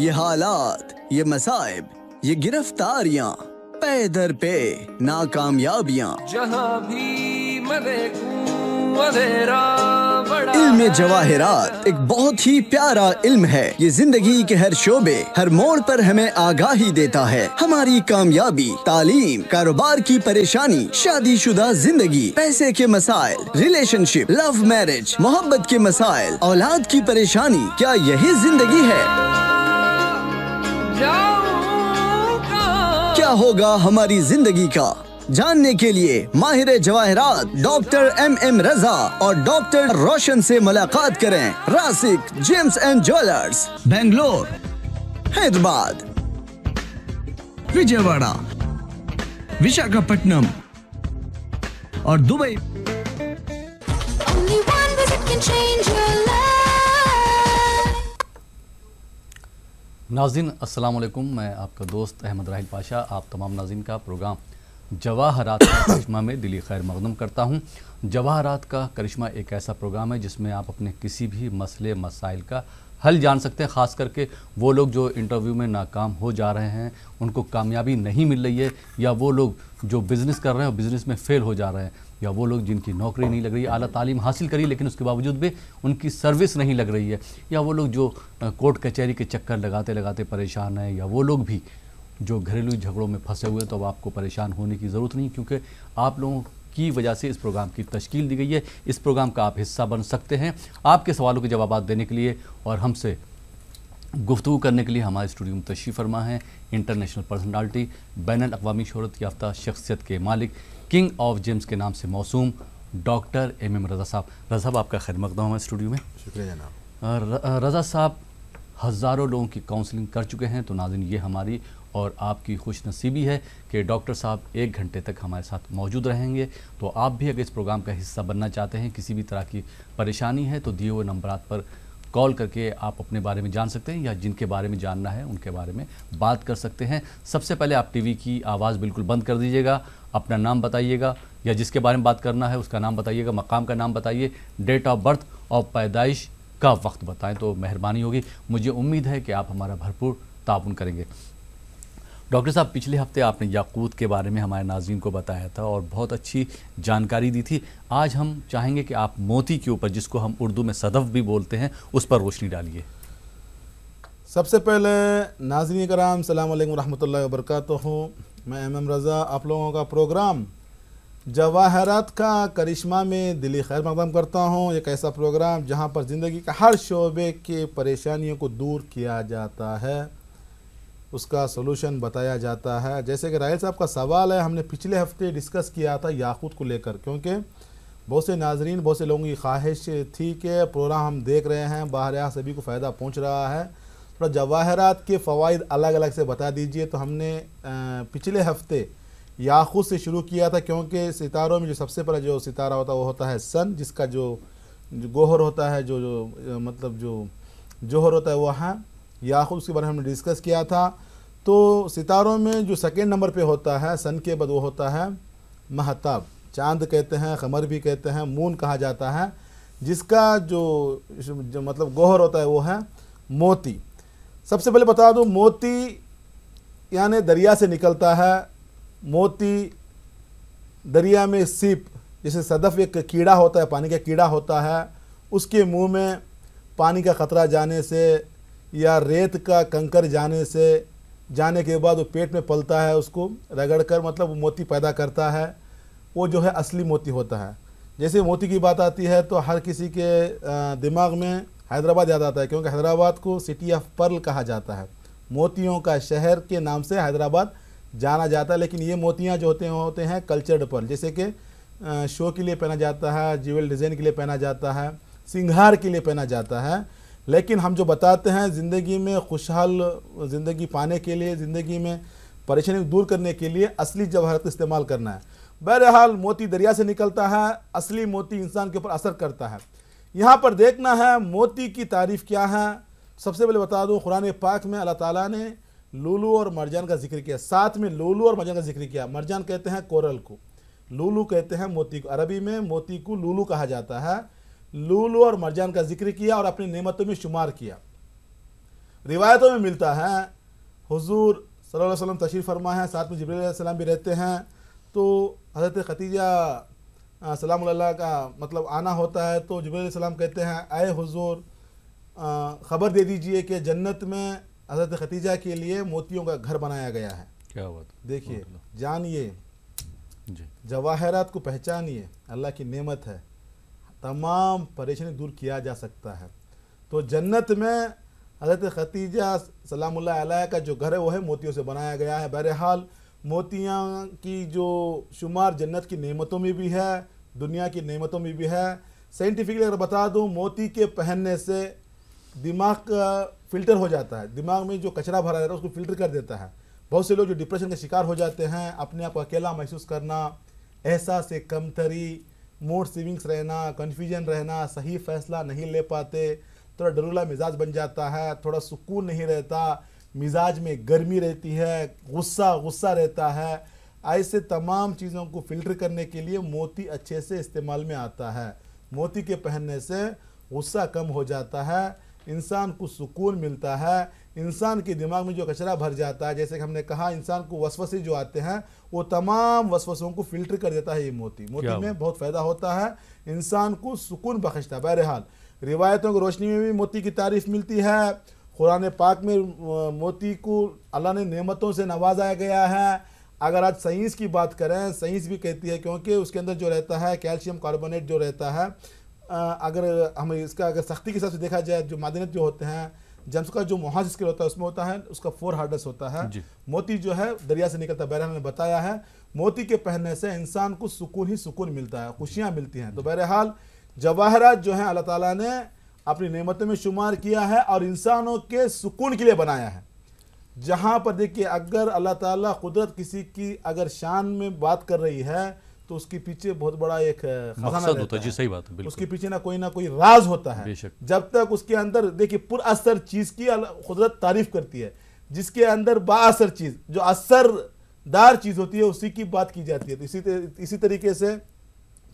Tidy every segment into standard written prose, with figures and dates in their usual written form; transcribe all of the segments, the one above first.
ये हालात, ये मसाइब, ये गिरफ्तारियां, पे दर पे नाकामयाबियां, जहां भी मैं देखूं अंधेरा बड़ा। इल्म जवाहिरात एक बहुत ही प्यारा इल्म है। ये जिंदगी के हर शोबे, हर मोड़ पर हमें आगाही देता है। हमारी कामयाबी, तालीम, कारोबार की परेशानी, शादीशुदा जिंदगी, पैसे के मसाइल, रिलेशनशिप, लव मैरिज, मोहब्बत के मसाइल, औलाद की परेशानी, क्या यही जिंदगी है? क्या होगा हमारी जिंदगी का? जानने के लिए माहिर जवाहिरात डॉक्टर एम रजा और डॉक्टर रोशन से मुलाकात करें। Rasik gems and jewellers, Bangalore, Hyderabad, Vijayawada, Visakhapatnam और दुबई। नाज़रीन अस्सलाम वालेकुम, मैं आपका दोस्त अहमद राहिल पाशा आप तमाम नाज़रीन का प्रोग्राम जवाहरात का करिश्मा में दिली खैर मक़दम करता हूँ। जवाहरात का करिश्मा एक ऐसा प्रोग्राम है जिसमें आप अपने किसी भी मसले मसाइल का हल जान सकते हैं। ख़ास करके वो लोग जो इंटरव्यू में नाकाम हो जा रहे हैं, उनको कामयाबी नहीं मिल रही है, या वो लोग जो बिज़नेस कर रहे हैं और बिज़नेस में फ़ेल हो जा रहे हैं, या वो लोग जिनकी नौकरी नहीं लग रही है, आला तालीम हासिल करी लेकिन उसके बावजूद भी उनकी सर्विस नहीं लग रही है, या वो लोग जो कोर्ट कचहरी के चक्कर लगाते लगाते परेशान हैं, या वो लोग भी जो घरेलू झगड़ों में फंसे हुए। तो अब आपको परेशान होने की ज़रूरत नहीं, क्योंकि आप लोगों की वजह से इस प्रोग्राम की तश्कील दी गई है। इस प्रोग्राम का आप हिस्सा बन सकते हैं। आपके सवालों के जवाब देने के लिए और हमसे गुफ्तगू करने के लिए हमारे स्टूडियो में तशरीफ़ फरमा है इंटरनेशनल पर्सनालिटी, बैनुल अक़वामी शोहरत याफ्ता शख्सियत के मालिक, किंग ऑफ जेम्स के नाम से मौसूम डॉक्टर एम रज़ा साहब। रज़ा साहब, आपका खैर मक़दम हमारे स्टूडियो में। शुक्रिया जनाब। रज़ा साहब हज़ारों लोगों की काउंसलिंग कर चुके हैं, तो नाज़रीन ये हमारी और आपकी खुश नसीबी है कि डॉक्टर साहब 1 घंटे तक हमारे साथ मौजूद रहेंगे। तो आप भी अगर इस प्रोग्राम का हिस्सा बनना चाहते हैं, किसी भी तरह की परेशानी है, तो दिए हुए नंबरात पर कॉल करके आप अपने बारे में जान सकते हैं, या जिनके बारे में जानना है उनके बारे में बात कर सकते हैं। सबसे पहले आप टीवी की आवाज़ बिल्कुल बंद कर दीजिएगा, अपना नाम बताइएगा, या जिसके बारे में बात करना है उसका नाम बताइएगा, मकाम का नाम बताइए, डेट ऑफ बर्थ और पैदाइश का वक्त बताएं तो मेहरबानी होगी। मुझे उम्मीद है कि आप हमारा भरपूर ताउन करेंगे। डॉक्टर साहब, पिछले हफ्ते आपने याकूत के बारे में हमारे नाज़रीन को बताया था और बहुत अच्छी जानकारी दी थी। आज हम चाहेंगे कि आप मोती के ऊपर, जिसको हम उर्दू में सदफ भी बोलते हैं, उस पर रोशनी डालिए। सबसे पहले नाज़रीन कराम सलाम अलैकुम रहमतुल्लाहि व बरकातुहू। मैं एम रज़ा आप लोगों का प्रोग्राम जवाहरात का करिश्मा में दिली खैर मक़दम करता हूँ। एक ऐसा प्रोग्राम जहाँ पर ज़िंदगी का हर शोबे के परेशानियों को दूर किया जाता है, उसका सोल्यूशन बताया जाता है। जैसे कि राहिल साहब का सवाल है, हमने पिछले हफ्ते डिस्कस किया था याकूत को लेकर, क्योंकि बहुत से नाजरीन, बहुत से लोगों की ख्वाहिश थी कि प्रोग्राम हम देख रहे हैं, बाहर यहाँ सभी को फ़ायदा पहुँच रहा है, थोड़ा जवाहरात के फ़वाइद अलग अलग से बता दीजिए। तो हमने पिछले हफ्ते याकूत से शुरू किया था, क्योंकि सितारों में जो सबसे पहला जो सितारा होता है वो होता है सन, जिसका जो गोहर होता है, जो मतलब जो जोहर होता है वो है याकूत। उसके बारे में हमने डिस्कस किया था। तो सितारों में जो सेकेंड नंबर पे होता है सन के बाद, वो होता है महताब, चांद कहते हैं, क़मर भी कहते हैं, मून कहा जाता है, जिसका जो मतलब गोहर होता है वो है मोती। सबसे पहले बता दूं, मोती यानी दरिया से निकलता है। मोती दरिया में सीप, जैसे सदफ एक कीड़ा होता है, पानी का कीड़ा होता है, उसके मुंह में पानी का ख़तरा जाने से या रेत का कंकर जाने के बाद वो पेट में पलता है, उसको रगड़ कर मतलब वो मोती पैदा करता है। वो जो है असली मोती होता है। जैसे मोती की बात आती है तो हर किसी के दिमाग में हैदराबाद याद आता है, क्योंकि हैदराबाद को सिटी ऑफ पर्ल कहा जाता है, मोतियों का शहर के नाम से हैदराबाद जाना जाता है। लेकिन ये मोतियाँ जो होते हैं कल्चर्ड पर्ल, जैसे कि शो के लिए पहना जाता है, ज्वेल डिज़ाइन के लिए पहना जाता है, सिंगार के लिए पहना जाता है। लेकिन हम जो बताते हैं ज़िंदगी में खुशहाल ज़िंदगी पाने के लिए, ज़िंदगी में परेशानी दूर करने के लिए असली जवाहरात इस्तेमाल करना है। बहरहाल मोती दरिया से निकलता है, असली मोती इंसान के ऊपर असर करता है। यहाँ पर देखना है मोती की तारीफ़ क्या है। सबसे पहले बता दूँ, कुरान पाक में अल्लाह ताला ने लूलू और मरजान का जिक्र किया, साथ में लूलू और मरजान का जिक्र किया। मरजान कहते हैं कोरल को, लूलू कहते हैं मोती को। अरबी में मोती को लूलू कहा जाता है। लूलू और मरजान का जिक्र किया और अपनी नेमतों में शुमार किया। रिवायतों में मिलता है, हुजूर सल्लल्लाहु अलैहि वसल्लम तशरीफ़ फरमा है, साथ में जिब्रील अलैहिस्सलाम भी रहते हैं। तो हज़रत खदीजा सलामुल्लाह का मतलब आना होता है, तो जिब्रील अलैहिस्सलाम कहते हैं, आए हुजूर ख़बर दे दीजिए कि जन्नत में हज़रत खदीजा के लिए मोतियों का घर बनाया गया है। क्या बात, देखिए, जानिए, जवाहरात को पहचानिए, अल्लाह की नेमत है, तमाम परेशानी दूर किया जा सकता है। तो जन्नत में हज़रत खदीजा सलामुल्लाह अलैहा का जो घर है वो है मोतियों से बनाया गया है। बहरहाल मोतियाँ की जो शुमार जन्नत की नेमतों में भी है, दुनिया की नेमतों में भी है। साइंटिफिकली अगर बता दूँ, मोती के पहनने से दिमाग का फ़िल्टर हो जाता है, दिमाग में जो कचरा भरा रहता है उसको फ़िल्टर कर देता है। बहुत से लोग जो डिप्रेशन का शिकार हो जाते हैं, अपने आप को अकेला महसूस करना, एहसास से कमतरी, मूड स्विंग्स रहना, कन्फ्यूजन रहना, सही फ़ैसला नहीं ले पाते, थोड़ा डरुला मिजाज बन जाता है, थोड़ा सुकून नहीं रहता, मिजाज में गर्मी रहती है, गुस्सा रहता है, ऐसे तमाम चीज़ों को फ़िल्टर करने के लिए मोती अच्छे से इस्तेमाल में आता है। मोती के पहनने से गुस्सा कम हो जाता है, इंसान को सुकून मिलता है, इंसान के दिमाग में जो कचरा भर जाता है, जैसे कि हमने कहा, इंसान को वसवसे जो आते हैं वो तमाम वसवसों को फ़िल्टर कर देता है ये मोती में बहुत फ़ायदा होता है, इंसान को सुकून बख्शता है। बहरहाल रिवायतों की रोशनी में भी मोती की तारीफ़ मिलती है। कुरान पाक में मोती को अल्लाह ने नेमतों से नवाजा गया है। अगर आज साइंस की बात करें, साइंस भी कहती है, क्योंकि उसके अंदर जो रहता है कैल्शियम कार्बोनेट जो रहता है, अगर हम इसका अगर सख्ती के हिसाब से देखा जाए, जो मादनियत जो होते हैं, जम्स का जो मुहाज स्केल होता है उसमें होता है उसका 4 हार्डनेस होता है। मोती जो है दरिया से निकलता है। बहरहाल ने बताया है, मोती के पहनने से इंसान को सुकून ही सुकून मिलता है, खुशियाँ मिलती हैं। तो बहरहाल जवाहरात जो हैं अल्लाह ताला ने अपनी नेमतों में शुमार किया है और इंसानों के सुकून के लिए बनाया है। जहाँ पर देखिए, अगर अल्लाह ताला कुदरत किसी की अगर शान में बात कर रही है तो उसके पीछे बहुत बड़ा एक खजाना होता है। जी सही बात है, उसके पीछे ना कोई राज होता है। जब तक उसके अंदर देखिए पुरअसर चीज़ की कुदरत तारीफ करती है, जिसके अंदर बाअसर चीज़ जो असरदार चीज़ होती है उसी की बात की जाती है। तो इसी तरीके से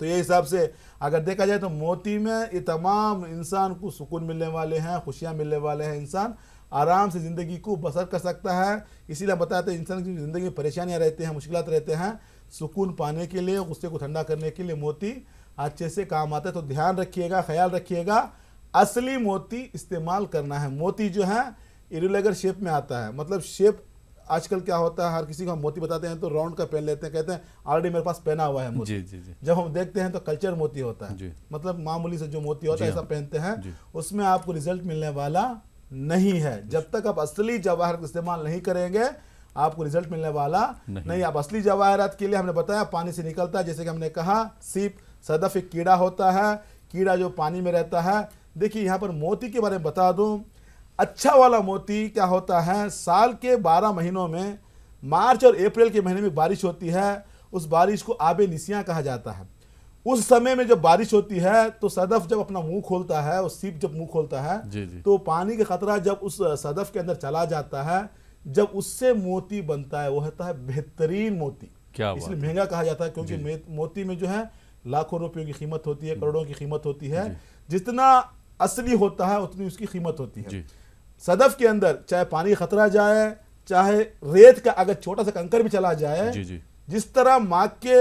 तो ये हिसाब से अगर देखा जाए तो मोती में ये तमाम इंसान को सुकून मिलने वाले हैं, खुशियाँ मिलने वाले हैं, इंसान आराम से ज़िंदगी को बसर कर सकता है। इसीलिए बताते हैं इंसान की ज़िंदगी में परेशानियाँ रहते हैं, मुश्किलात रहते हैं, सुकून पाने के लिए, गुस्से को ठंडा करने के लिए मोती अच्छे से काम आता है। तो ध्यान रखिएगा, ख्याल रखिएगा, असली मोती इस्तेमाल करना है। मोती जो है इरेगुलर शेप में आता है, मतलब शेप आजकल क्या होता है, हर किसी को हम मोती बताते हैं तो राउंड का पहन लेते हैं, कहते हैं ऑलरेडी मेरे पास पहना हुआ है मोती। जब हम देखते हैं तो कल्चर मोती होता है, मतलब मामूली से जो मोती होता है ऐसा पहनते हैं, उसमें आपको रिजल्ट मिलने वाला नहीं है। जब तक आप असली जवाहरात इस्तेमाल नहीं करेंगे आपको रिजल्ट मिलने वाला नहीं। आप असली जवाहरात के लिए हमने बताया पानी से निकलता है, जैसे कि हमने कहा सीप सदफ एक कीड़ा होता है, कीड़ा जो पानी में रहता है। देखिए यहाँ पर मोती के बारे में बता दूं, अच्छा वाला मोती क्या होता है, साल के 12 महीनों में मार्च और अप्रैल के महीने में बारिश होती है, उस बारिश को आबे निसियाँ कहा जाता है। उस समय में जब बारिश होती है तो सदफ जब अपना मुंह खोलता है और सीप जब मुंह खोलता है तो पानी का खतरा जब उस सदफ के अंदर चला जाता है, जब उससे मोती बनता है वो होता है बेहतरीन मोती। इसलिए महंगा कहा जाता है, क्योंकि मोती में जो है लाखों रुपयों की कीमत होती है, करोड़ों की कीमत होती है। जितना असली होता है उतनी उसकी कीमत होती है। सदफ के अंदर चाहे पानी खतरा जाए, चाहे रेत का अगर छोटा सा कंकर भी चला जाए, जिस तरह माँ के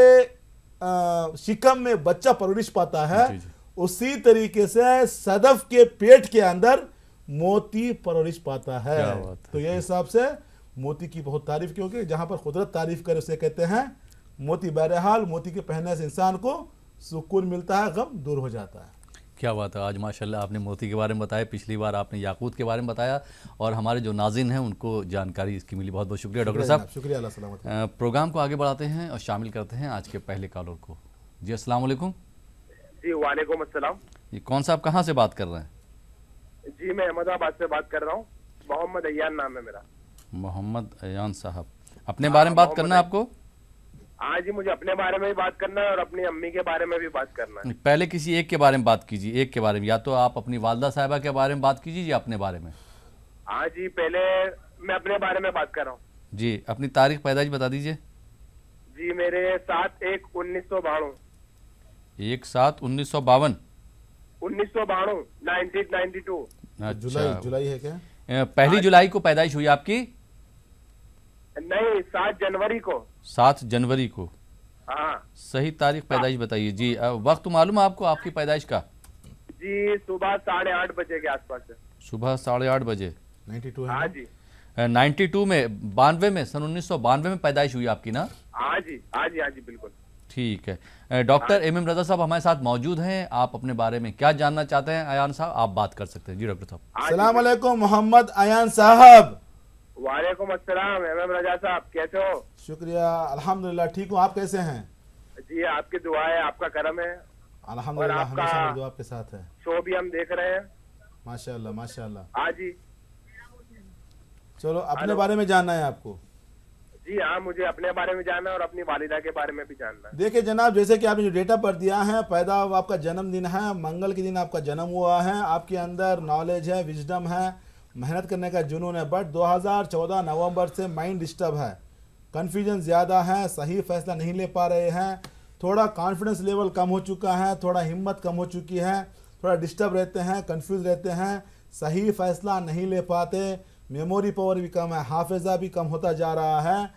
शिकम में बच्चा परवरिश पाता है, उसी तरीके से सदफ के पेट के अंदर मोती परवरिश पाता है। तो ये हिसाब से मोती की बहुत तारीफ, क्योंकि जहां पर कुदरत तारीफ करे उसे कहते हैं मोती। बहरहाल मोती के पहनने से इंसान को सुकून मिलता है, गम दूर हो जाता है। क्या बात है, आज माशाल्लाह आपने मोती के बारे में बताया, पिछली बार आपने याकूत के बारे में बताया और हमारे जो नाज़रीन हैं उनको जानकारी इसकी मिली। बहुत बहुत शुक्रिया डॉक्टर साहब। शुक्रिया, अल्लाह सलामत। प्रोग्राम को आगे बढ़ाते हैं और शामिल करते हैं आज के पहले कॉलर को। जी अस्सलाम वालेकुम। जी वालेकुम अस्सलाम। ये कौन साहब कहाँ से बात कर रहे हैं? जी मैं अहमदाबाद से बात कर रहा हूँ, मोहम्मद अयान नाम है मेरा। मोहम्मद अयान साहब, अपने बारे में बात करना है आपको? हाँ जी, मुझे अपने बारे में भी बात करना है और अपनी अम्मी के बारे में भी बात करना है। पहले किसी एक के बारे में बात कीजिए, एक के बारे में, या तो आप अपनी वालदा साहिबा के बारे में बात कीजिए या अपने बारे में। हाँ जी, पहले मैं अपने बारे में बात कर रहा हूँ। जी अपनी तारीख पैदाइश बता दीजिए। जी मेरे 7/1/1992। 1/7/1952। 1992 1992। अच्छा, जुलाई है क्या? पहली जुलाई को पैदाइश हुई आपकी? नहीं, 7 जनवरी को। 7 जनवरी को। हाँ सही तारीख पैदाइश बताइए जी। वक्त मालूम है आपको आपकी पैदाइश का? जी, सुबह 8:30 बजे के आसपास है। सुबह 8:30 बजे। 92 हाँ है जी। 92 में, 92 में, सन 1992 में पैदाइश हुई आपकी ना? हाँ जी, हाँ जी, हाँ जी, बिल्कुल। ठीक है। डॉक्टर एम रजा साहब हमारे साथ मौजूद हैं। आप अपने बारे में क्या जानना चाहते हैं अयान साहब, आप बात कर सकते हैं। जी डॉक्टर साहब। अस्सलाम वालेकुम मोहम्मद अयान साहब। वालेकुम अस्सलाम एम रजा साहब, कैसे हो? शुक्रिया, अल्हम्दुलिल्लाह ठीक हूँ, आप कैसे हैं? जी, आपकी दुआ है, आपका करम है। अल्हम्दुलिल्लाह, आपका हमेशा मेरी दुआ आपके साथ है। शो भी हम देख रहे हैं। माशाल्लाह माशाल्लाह। हाँ जी। चलो, अपने बारे में जानना है आपको? जी हाँ, मुझे अपने बारे में जानना है और अपनी वालिदा के बारे में भी जानना है। देखिए जनाब, जैसे कि आपने जो डेटा पर दिया है, पैदा आपका जन्मदिन है, मंगल के दिन आपका जन्म हुआ है, आपके अंदर नॉलेज है, विजडम है, मेहनत करने का जुनून है, बट 2014 नवंबर से माइंड डिस्टर्ब है, कन्फ्यूजन ज़्यादा है, सही फैसला नहीं ले पा रहे हैं, थोड़ा कॉन्फिडेंस लेवल कम हो चुका है, थोड़ा हिम्मत कम हो चुकी है, थोड़ा डिस्टर्ब रहते हैं, कंफ्यूज रहते हैं, सही फैसला नहीं ले पाते, मेमोरी पावर भी कम है, हाफिज़ा भी कम होता जा रहा है।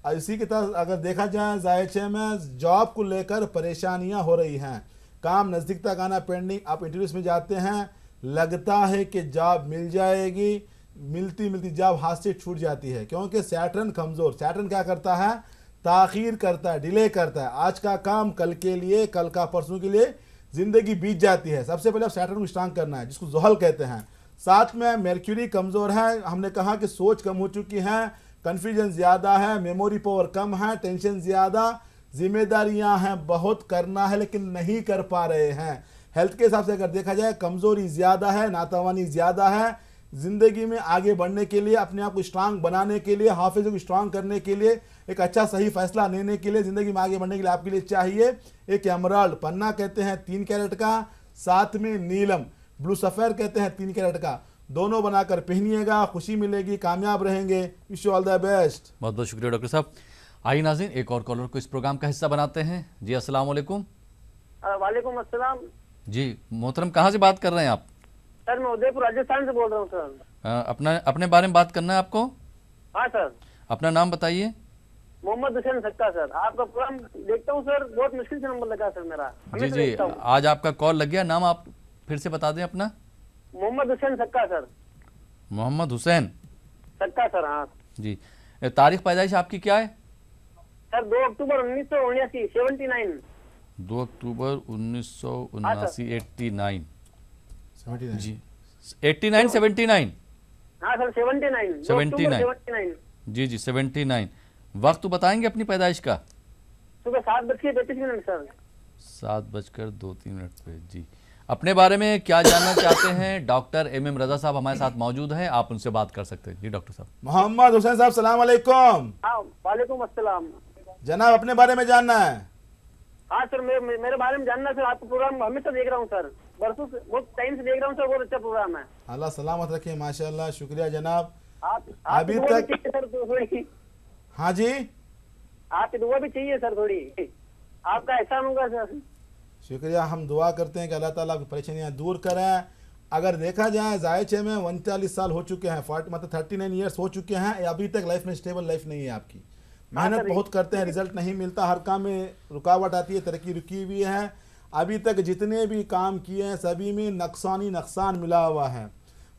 इसी की तरह अगर देखा जाए जायचे में जॉब को लेकर परेशानियां हो रही हैं, काम नज़दीक तक आना पेंडिंग, आप इंटरव्यूज में जाते हैं, लगता है कि जॉब मिल जाएगी, मिलती मिलती जॉब हाथ से छूट जाती है, क्योंकि सैटर्न कमज़ोर। सैटर्न क्या करता है? ताख़ीर करता है, डिले करता है, आज का काम कल के लिए, कल का परसों के लिए, ज़िंदगी बीत जाती है। सबसे पहले आप सैटर्न को स्ट्रांग करना है, जिसको ज़ुहल कहते हैं। साथ में मर्क्यूरी कमज़ोर है, हमने कहा कि सोच कम हो चुकी है, कन्फ्यूजन ज़्यादा है, मेमोरी पावर कम है, टेंशन ज़्यादा, जिम्मेदारियां हैं, बहुत करना है लेकिन नहीं कर पा रहे हैं। हेल्थ के हिसाब से अगर देखा जाए कमज़ोरी ज़्यादा है, नातावानी ज़्यादा है। ज़िंदगी में आगे बढ़ने के लिए, अपने आप को स्ट्रांग बनाने के लिए, हाफिज़ को स्ट्रांग करने के लिए, एक अच्छा सही फैसला लेने के लिए, ज़िंदगी में आगे बढ़ने के लिए आपके लिए चाहिए एक एमराल्ड पन्ना कहते हैं 3 कैरेट का, साथ में नीलम ब्लू सफ़ेर कहते हैं 3 कैरेट का, दोनों बनाकर पहनिएगा, खुशी मिलेगी, कामयाब रहेंगे। Wish you all the best. बहुत बहुत शुक्रिया डॉक्टर साहब। आइए नाज़रीन, एक और कॉलर को इस प्रोग्राम का हिस्सा बनाते हैं। जी अस्सलाम वालेकुम। वालेकुम अस्सलाम। जी मोहतरम, कहाँ से बात कर रहे हैं आप? सर मैं उदयपुर राजस्थान से बोल रहा हूँ सर। अपने बारे में बात करना है आपको? हाँ सर। अपना नाम बताइए। मोहम्मद हुसैन सक्का सर। आपका प्रोग्राम देखता हूँ सर, बहुत मुश्किल से नंबर लगा सर मेरा। जी जी, आज आपका कॉल लग गया। नाम आप फिर से बता दें अपना। मोहम्मद हुसैन सक्का सर। मोहम्मद हुसैन सक्का सर। हाँ जी। तारीख पैदाइश आपकी क्या है? सर 2 अक्टूबर 1979, 79। 2 अक्टूबर 1979, 89 जी, 89 79। हाँ सर 79, 79 जी जी 79। वक्त बताएंगे अपनी पैदाइश का? सुबह 7:33 सर। 7:02 पे। जी, अपने बारे में क्या जानना चाहते हैं? डॉक्टर एम रजा साहब हमारे साथ मौजूद हैं, आप उनसे बात कर सकते हैं। जी डॉक्टर साहब। मोहम्मद हुसैन साहब सलाम अलैकुम। हाँ वालेकुम अस्सलाम। जनाब अपने बारे में जानना है? हाँ सर, मेरे बारे में जानना सर। आपका प्रोग्राम हमेशा देख रहा हूँ सर, बरसों से, बहुत टाइम से देख रहा हूँ सर। बहुत अच्छा प्रोग्राम है। अल्लाह सलामत रखे, माशाल्लाह, शुक्रिया जनाब। आप अभी दुआ तक भी चाहिए सर थोड़ी। हाँ जी, आपकी दुआ भी चाहिए सर थोड़ी, आपका एहसान होगा सर। शुक्रिया। हम दुआ करते हैं कि अल्लाह ताला की परेशानियां दूर करें। अगर देखा जाए जायचे में 39 साल हो चुके हैं, 40 मतलब 39 ईयर्स हो चुके हैं, अभी तक लाइफ में स्टेबल लाइफ नहीं है आपकी। मेहनत बहुत करते हैं, रिजल्ट नहीं मिलता, हर काम में रुकावट आती है, तरक्की रुकी हुई है। अभी तक जितने भी काम किए हैं सभी में नुकसान मिला हुआ है।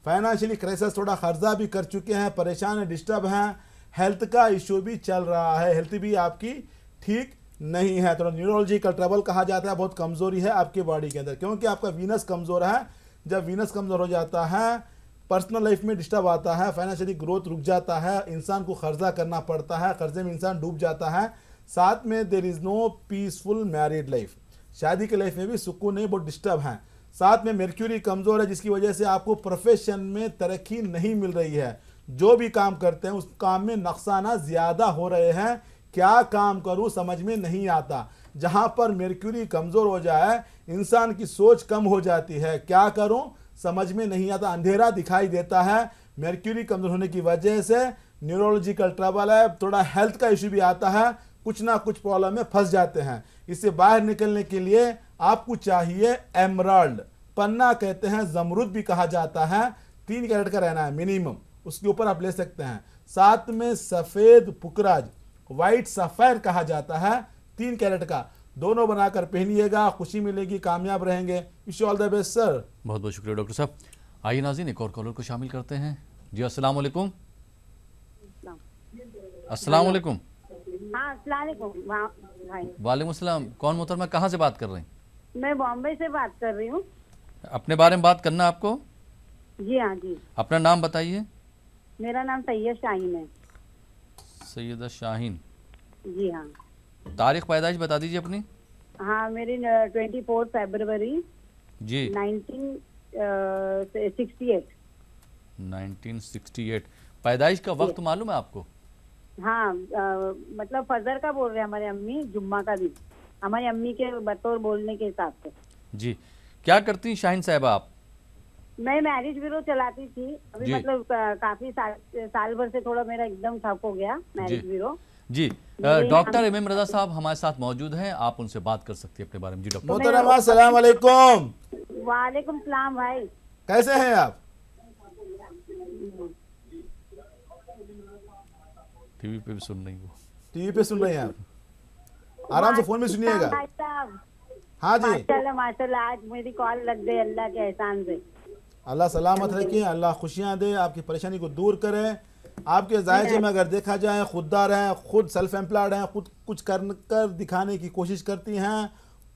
फाइनेंशियली क्राइसिस, थोड़ा कर्जा भी कर चुके हैं, परेशान है, डिस्टर्ब हैं, हेल्थ का इशू भी चल रहा है, हेल्थ भी आपकी ठीक नहीं है। थोड़ा न्यूरोलॉजिकल ट्रबल कहा जाता है, बहुत कमज़ोरी है आपके बॉडी के अंदर, क्योंकि आपका वीनस कमज़ोर है। जब वीनस कमज़ोर हो जाता है, पर्सनल लाइफ में डिस्टर्ब आता है, फाइनेंशियली ग्रोथ रुक जाता है, इंसान को कर्जा करना पड़ता है, कर्जे में इंसान डूब जाता है। साथ में there is no peaceful married life, शादी की लाइफ में भी सुकून नहीं, बहुत डिस्टर्ब है। साथ में मर्क्यूरी कमज़ोर है, जिसकी वजह से आपको प्रोफेशन में तरक्की नहीं मिल रही है। जो भी काम करते हैं उस काम में नुकसान ज़्यादा हो रहे हैं। क्या काम करूं समझ में नहीं आता। जहां पर मर्क्यूरी कमज़ोर हो जाए, इंसान की सोच कम हो जाती है, क्या करूं समझ में नहीं आता, अंधेरा दिखाई देता है। मर्क्यूरी कमज़ोर होने की वजह से न्यूरोलॉजिकल ट्रबल है, थोड़ा हेल्थ का इशू भी आता है, कुछ ना कुछ प्रॉब्लम में फंस जाते हैं। इससे बाहर निकलने के लिए आपको चाहिए एमराल्ड पन्ना कहते हैं, जमरुद भी कहा जाता है, 3 कैरेट का रहना है मिनिमम। उसके ऊपर आप ले सकते हैं। साथ में सफ़ेद पुकराज, वाइट सफ़ायर कहा जाता है, 3 कैरेट का, दोनों बनाकर पहनिएगा, खुशी मिलेगी, कामयाब रहेंगे। Wish you all the best sir. बहुत बहुत शुक्रिया डॉक्टर साहब। आइए नाज़रीन एक और कॉलर को शामिल करते हैं। जी अस्सलाम वालेकुम। अस्सलाम वालेकुम। हाँ अस्सलाम वालेकुम भाई। वालेकुम अस्सलाम। कौन मोहतरमा, कहाँ से बात कर रहे हैं? मैं बॉम्बे से बात कर रही हूँ। अपने बारे में बात करना आपको? जी हाँ जी। अपना नाम बताइए। मेरा नाम सैयद शाहीन है। सैयदा शाहीन। जी हाँ। तारीख पैदाइश बता दीजिए अपनी। हाँ मेरी 24 फरवरी जी 1968। 1968। पैदाइश का वक्त मालूम है आपको? हाँ मतलब फजर का बोल रहे हैं हमारे अम्मी, जुम्मा का दिन, हमारी अम्मी के बतौर बोलने के हिसाब से। जी क्या करती हैं शाहीन साहबा आप? मैं मैरिज ब्यूरो चलाती थी अभी, जी। मतलब काफी साल भर से थोड़ा मेरा एकदम ठप हो गया मैरिज ब्यूरो। जी डॉक्टर एम रजा साहब हमारे साथ मौजूद हैं, आप उनसे बात कर सकती हैं अपने बारे में। जी डॉक्टर। मोहतरमा अस्सलाम वालेकुम। वालेकुम सलाम भाई। कैसे हैं आप? टीवी पे भी सुन रही वो। टीवी पे सुन रहे हैं आप? आराम से फोन में सुनिएगा। भाई साहब हाँ जी। माशाल्लाह माशाल्लाह, आज मेरी कॉल लग गई अल्लाह के एहसान से। अल्लाह सलामत रखे, अल्लाह खुशियाँ दे, आपकी परेशानी को दूर करे। आपके जायजे में अगर देखा जाए खुददार हैं, खुद सेल्फ एम्प्लॉयड हैं, खुद कुछ कर दिखाने की कोशिश करती हैं,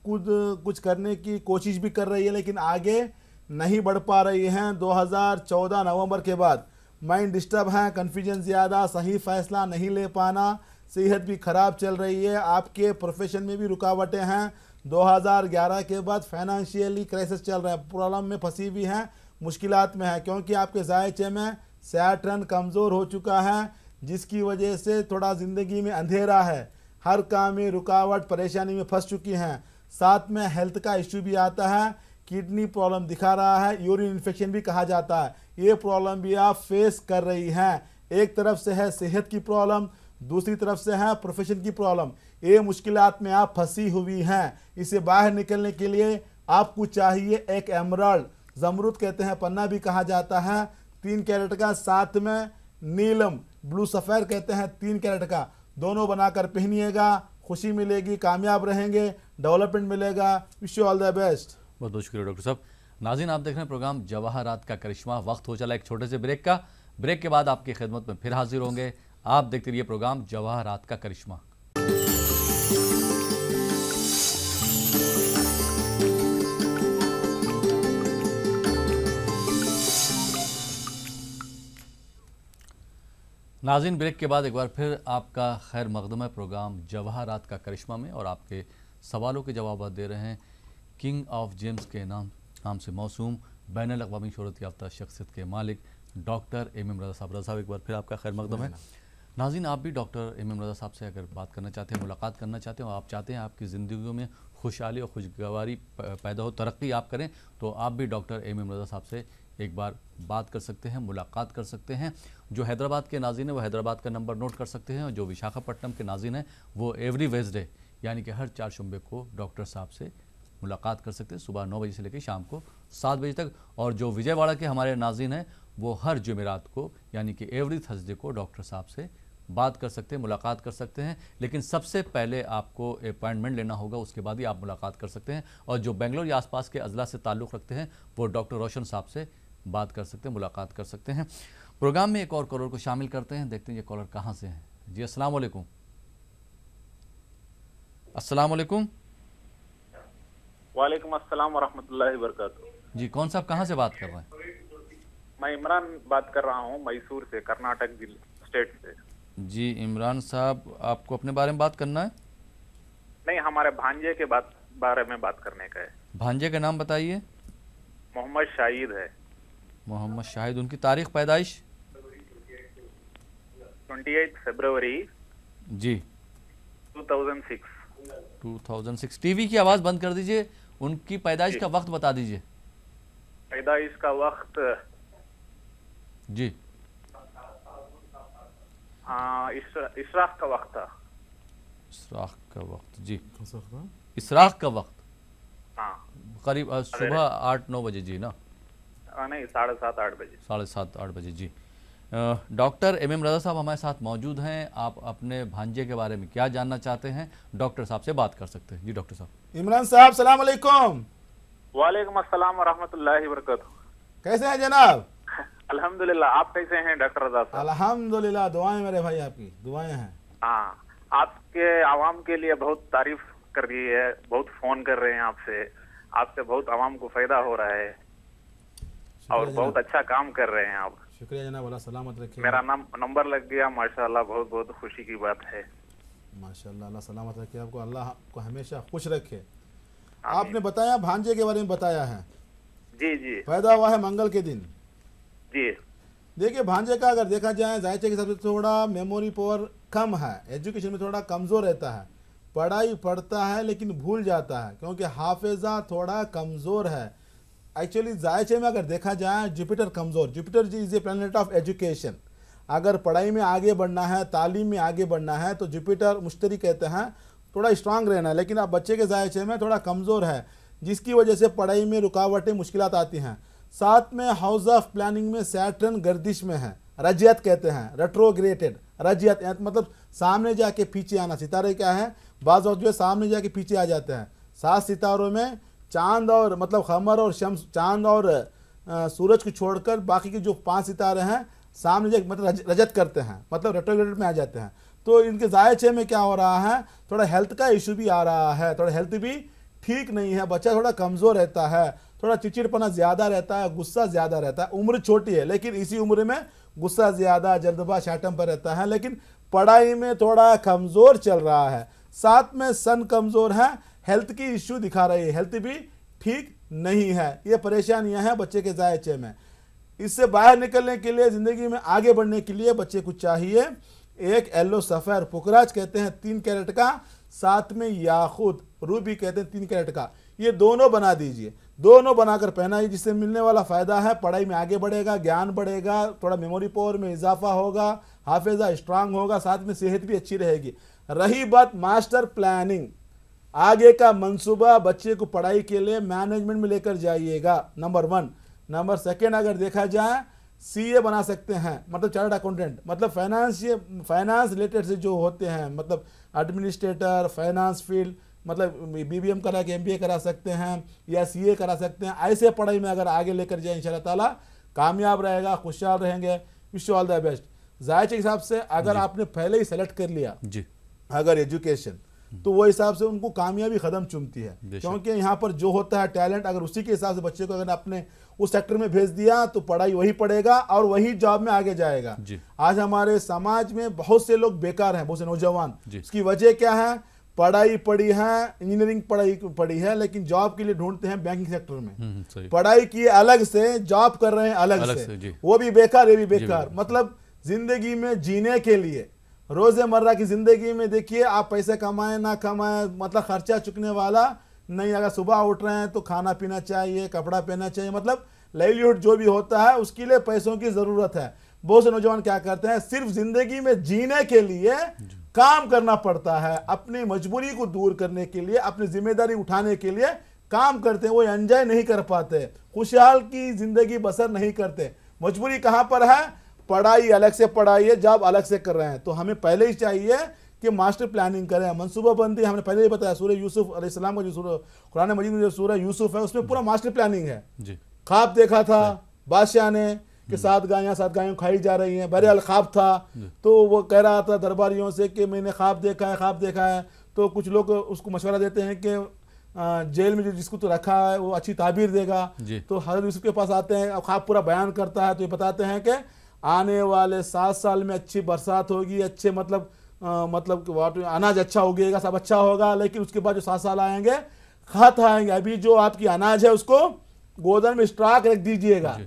खुद कुछ करने की कोशिश भी कर रही है, लेकिन आगे नहीं बढ़ पा रही हैं। 2014 नवंबर के बाद माइंड डिस्टर्ब है, कन्फ्यूजन ज़्यादा, सही फैसला नहीं ले पाना, सेहत भी ख़राब चल रही है, आपके प्रोफेशन में भी रुकावटें हैं। 2011 के बाद फाइनेंशियली क्राइसिस चल रहा है, प्रॉब्लम में फंसी हुई हैं, मुश्किलात में है, क्योंकि आपके जायचे में सैटर्न कमज़ोर हो चुका है, जिसकी वजह से थोड़ा ज़िंदगी में अंधेरा है, हर काम में रुकावट, परेशानी में फंस चुकी हैं। साथ में हेल्थ का इशू भी आता है, किडनी प्रॉब्लम दिखा रहा है, यूरिन इन्फेक्शन भी कहा जाता है, ये प्रॉब्लम भी आप फेस कर रही हैं। एक तरफ से है सेहत की प्रॉब्लम, दूसरी तरफ से है प्रोफेशन की प्रॉब्लम, ये मुश्किलात में आप फंसी हुई हैं। इसे बाहर निकलने के लिए आपको चाहिए एक एमराल्ड, जमरूद कहते हैं, पन्ना भी कहा जाता है, 3 कैरेट का, साथ में नीलम ब्लू सफ़ेर कहते हैं 3 कैरेट का, दोनों बनाकर पहनिएगा, खुशी मिलेगी, कामयाब रहेंगे, डेवलपमेंट मिलेगा। Wish you all the best. बहुत बहुत शुक्रिया डॉक्टर साहब। नाज़रीन आप देख रहे हैं प्रोग्राम जवाहरात का करिश्मा। वक्त हो चला एक छोटे से ब्रेक का। ब्रेक के बाद आपकी खिदमत में फिर हाजिर होंगे। आप देखते रहिए प्रोग्राम जवाहरात का करिश्मा। नाज़रीन ब्रेक के बाद एक बार फिर आपका खैर मकदम है प्रोग्राम जवाहरात का करिश्मा में, और आपके सवालों के जवाब दे रहे हैं किंग ऑफ जेम्स के नाम से मौसूम बैनुल अक़वामी शोहरत याफ्ता शख्सियत के मालिक डॉक्टर एम रज़ा साहब। रज़ा साहब एक बार फिर आपका खैर मकदम है। नाज़रीन आप भी डॉक्टर एम रज़ा साहब से अगर बात करना चाहते हैं, मुलाकात करना चाहते हैं, और आप चाहते हैं आपकी ज़िंदगी में खुशहाली और खुशगवारी पैदा हो, तरक्की आप करें, तो आप भी डॉक्टर एम रज़ा साहब से एक बार बात कर सकते हैं, मुलाकात कर सकते हैं। जो हैदराबाद के नाज़रीन हैं वो हैदराबाद का नंबर नोट कर सकते हैं, और जो विशाखापट्टनम के नाज़रीन हैं वो एवरी वेडनेसडे यानी कि हर 4 शुम्बे को डॉक्टर साहब से मुलाकात कर सकते हैं, सुबह 9 बजे से लेकर शाम को 7 बजे तक। और जो विजयवाड़ा के हमारे नाज़रीन हैं वो हर जुमेरात को यानी कि एवरी थर्सडे को डॉक्टर साहब से बात कर सकते हैं, मुलाकात कर सकते हैं। लेकिन सबसे पहले आपको अपॉइंटमेंट लेना होगा, उसके बाद ही आप मुलाकात कर सकते हैं। और जो बेंगलोर या आसपास के अजला से ताल्लुक़ रखते हैं वो डॉक्टर रोशन साहब से बात कर सकते हैं, मुलाकात कर सकते हैं। प्रोग्राम में एक और कॉलर को शामिल करते हैं, देखते हैं ये कॉलर कहाँ से हैं। जी अस्सलाम वालेकुम। अस्सलाम वालेकुम। वालेकुम अस्सलाम वरहमतुल्लाहि वबरकातुहू। जी कौन साहब कहाँ से बात कर रहे हैं? मैं इमरान बात कर रहा हूँ मैसूर से, कर्नाटक स्टेट से। जी इमरान साहब आपको अपने बारे में बात करना है? नहीं, हमारे भांजे के बारे में बात करने का है। भांजे का नाम बताइए। मोहम्मद शाहिद है। मोहम्मद शाहिद, उनकी तारीख पैदाइश? 28 फरवरी जी 2006। 2006। टीवी की आवाज़ बंद कर दीजिए, उनकी पैदाइश का वक्त बता दीजिए। पैदाइश का वक्त जी इशराक का वक्त था। इशराक का वक्त, जी इशराक का वक्त हाँ करीब सुबह 8-9 बजे जी ना? नहीं, 7:30-8 बजे। 7:30-8 बजे जी। डॉक्टर एम रज़ा साहब हमारे साथ मौजूद हैं। आप अपने भांजे के बारे में क्या जानना चाहते हैं, डॉक्टर साहब से बात कर सकते हैं। जी डॉक्टर साहब। इमरान साहब सलाम अलैकुम। वालेकुम अस्सलाम व रहमतुल्लाहि व बरकातुहू। कैसे हैं जनाब? अल्हम्दुलिल्लाह, आप कैसे हैं डॉक्टर रज़ा साहब? अल्हम्दुलिल्लाह, दुआएं मेरे भाई, आपकी दुआएं हैं। हाँ, आपके आवाम के लिए बहुत तारीफ कर रही है, बहुत फोन कर रहे हैं आपसे बहुत आवाम को फायदा हो रहा है और बहुत अच्छा काम कर रहे हैं आप। शुक्रिया जनाब, अल्लाह सलामत रखे। मेरा नंबर लग गया, माशाल्लाह, बहुत बहुत खुशी की बात है। माशाल्लाह, अल्लाह सलामत रखे आपको, अल्लाह आपको हमेशा खुश रखे। आपने बताया भांजे के बारे में बताया है। जी जी। पैदा हुआ है मंगल के दिन। जी। देखिए भांजे का अगर देखा जाए जायचे के हिसाब से थोड़ा मेमोरी पावर कम है, एजुकेशन में थोड़ा कमज़ोर रहता है, पढ़ाई पढ़ता है लेकिन भूल जाता है क्योंकि हाफिजा थोड़ा कमज़ोर है। एक्चुअली जायचे में अगर देखा जाए जुपिटर कमज़ोर, Jupiter ji is a planet of education. अगर पढ़ाई में आगे बढ़ना है, तालीम में आगे बढ़ना है तो जुपिटर मुश्तरी कहते हैं थोड़ा स्ट्रांग रहना है, लेकिन अब बच्चे के जायचे में थोड़ा कमज़ोर है जिसकी वजह से पढ़ाई में रुकावटें मुश्किलात आती हैं। साथ में हाउस ऑफ प्लानिंग में सैटर्न गर्दिश में है, रजियत कहते हैं, रेट्रोग्रेटेड रजियत मतलब सामने जाके पीछे आना। सितारे क्या है, बाज़ वक्त जो है सामने जाके पीछे आ जाते हैं। 7 सितारों में चांद और मतलब खमर और शम्स, चांद और सूरज को छोड़कर बाकी के जो 5 सितारे हैं सामने जाके मतलब रजत करते हैं, मतलब रेट्रोग्रेटेड में आ जाते हैं। तो इनके जायचे में क्या हो रहा है, थोड़ा हेल्थ का इशू भी आ रहा है, थोड़ा हेल्थ भी ठीक नहीं है, बच्चा थोड़ा कमज़ोर रहता है, थोड़ा चिड़चिड़पना ज़्यादा रहता है, गुस्सा ज़्यादा रहता है। उम्र छोटी है लेकिन इसी उम्र में गुस्सा ज़्यादा, जल्दबाज आइटम पर रहता है, लेकिन पढ़ाई में थोड़ा कमज़ोर चल रहा है। साथ में सन कमज़ोर है, हेल्थ की इश्यू दिखा रही है, हेल्थ भी ठीक नहीं है। ये परेशानियां हैं बच्चे के जायचे में। इससे बाहर निकलने के लिए, ज़िंदगी में आगे बढ़ने के लिए बच्चे को चाहिए एक येलो सफ़ेर, पुखराज कहते हैं 3 कैरेट का, साथ में याकूत रूबी कहते हैं 3 कैरेट का, ये दोनों बना दीजिए। दोनों बनाकर पहनाइए, जिससे मिलने वाला फ़ायदा है पढ़ाई में आगे बढ़ेगा, ज्ञान बढ़ेगा, थोड़ा मेमोरी पावर में इजाफा होगा, हाफिजा स्ट्रांग होगा, साथ में सेहत भी अच्छी रहेगी। रही बात मास्टर प्लानिंग, आगे का मंसूबा बच्चे को पढ़ाई के लिए मैनेजमेंट में लेकर जाइएगा, नंबर 1। नंबर 2 अगर देखा जाए सीए बना सकते हैं, मतलब चार्टर्ड अकाउंटेंट, मतलब फाइनेंस रिलेटेड से जो होते हैं, मतलब एडमिनिस्ट्रेटर, फाइनेंस फील्ड, मतलब बीबीएम करा के एमबीए करा सकते हैं या सीए करा सकते हैं। ऐसे पढ़ाई में अगर आगे लेकर जाए इंशाल्लाह ताला कामयाब रहेगा, खुशहाल रहेंगे। Wish you all the best. जायचे के हिसाब से अगर आपने पहले ही सेलेक्ट कर लिया जी अगर एजुकेशन, तो वो हिसाब से उनको कामयाबी कदम चुमती है, क्योंकि यहाँ पर जो होता है टैलेंट, अगर उसी के हिसाब से बच्चे को अगर आपने उस सेक्टर में भेज दिया तो पढ़ाई वही पढ़ेगा और वही जॉब में आगे जाएगा। आज हमारे समाज में बहुत से लोग बेकार हैं, बहुत से नौजवान। इसकी वजह क्या है, पढ़ाई पढ़ी है, इंजीनियरिंग पढ़ी है, लेकिन जॉब के लिए ढूंढते हैं बैंकिंग सेक्टर में। पढ़ाई की अलग से, जॉब कर रहे हैं अलग से, वो भी बेकार, ये भी बेकार। मतलब जिंदगी में जीने के लिए, रोज़मर्रा की ज़िंदगी में देखिए आप पैसे कमाएं ना कमाएं, मतलब खर्चा चुकने वाला नहीं। अगर सुबह उठ रहे हैं तो खाना पीना चाहिए, कपड़ा पहनना चाहिए, मतलब लाइवलीहुड जो भी होता है उसके लिए पैसों की ज़रूरत है। बहुत से नौजवान क्या करते हैं, सिर्फ ज़िंदगी में जीने के लिए काम करना पड़ता है, अपनी मजबूरी को दूर करने के लिए, अपनी जिम्मेदारी उठाने के लिए काम करते हैं, वो एंजॉय नहीं कर पाते, खुशहाल की ज़िंदगी बसर नहीं करते। मजबूरी कहाँ पर है, पढ़ाई अलग से पढ़ाई है, जॉब अलग से कर रहे हैं। तो हमें पहले ही चाहिए कि मास्टर प्लानिंग करें, मनसूबाबंदी। हमने पहले ही बताया सूरह यूसुफ अलैहिस्सलाम का जो कुरान मजीद में जो सूरह यूसुफ है उसमें पूरा मास्टर प्लानिंग है। ख्वाब देखा था बादशाह ने कि 7 गायें खाई जा रही हैं, बहरहाल ख्वाब था, तो वो कह रहा था दरबारियों से कि मैंने ख्वाब देखा है। तो कुछ लोग उसको मशवरा देते हैं कि जेल में जो जिसको तो रखा है वो अच्छी ताबीर देगा। तो हज़रत यूसुफ के पास आते हैं, ख्वाब पूरा बयान करता है, तो ये बताते हैं कि आने वाले 7 साल में अच्छी बरसात होगी, अच्छे मतलब अनाज अच्छा उगेगा, सब अच्छा होगा, लेकिन उसके बाद जो 7 साल आएंगे खत आएंगे। अभी जो आपकी अनाज है उसको गोदाम में स्टॉक रख दीजिएगा,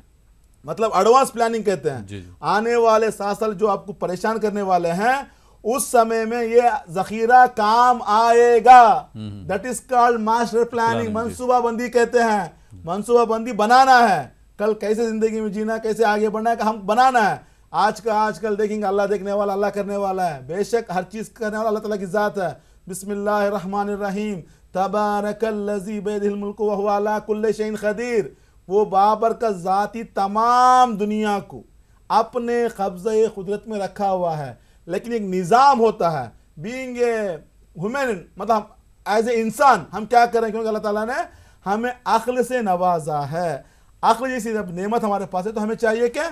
मतलब एडवांस प्लानिंग कहते हैं। आने वाले 7 साल जो आपको परेशान करने वाले हैं उस समय में ये जखीरा काम आएगा। That is called master planning, मनसूबाबंदी कहते हैं। मनसूबाबंदी बनाना है, कल कैसे जिंदगी में जीना, कैसे आगे बढ़ना है, हम बनाना है। आजकल देखेंगे अल्लाह देखने वाला, अल्लाह करने वाला है। बेशक हर चीज करने वाला अल्लाह ताला की जात है। बिस्मिल्लाहिर्रहमानिर्रहीम, तबारकल्लज़ी बियदिहिल मुल्कु व हुवा अला कुल्लि शैइन क़दीर। वो बाबर का जाती तमाम दुनिया को अपने कब्ज़े कुदरत में रखा हुआ है, लेकिन एक निज़ाम होता है। बीइंग ए ह्यूमन, मतलब एज ए इंसान हम क्या करें, क्योंकि अल्लाह ताला ने हमें अक्ल से नवाजा है। अक्ल जैसी जब नेमत हमारे पास है तो हमें चाहिए कि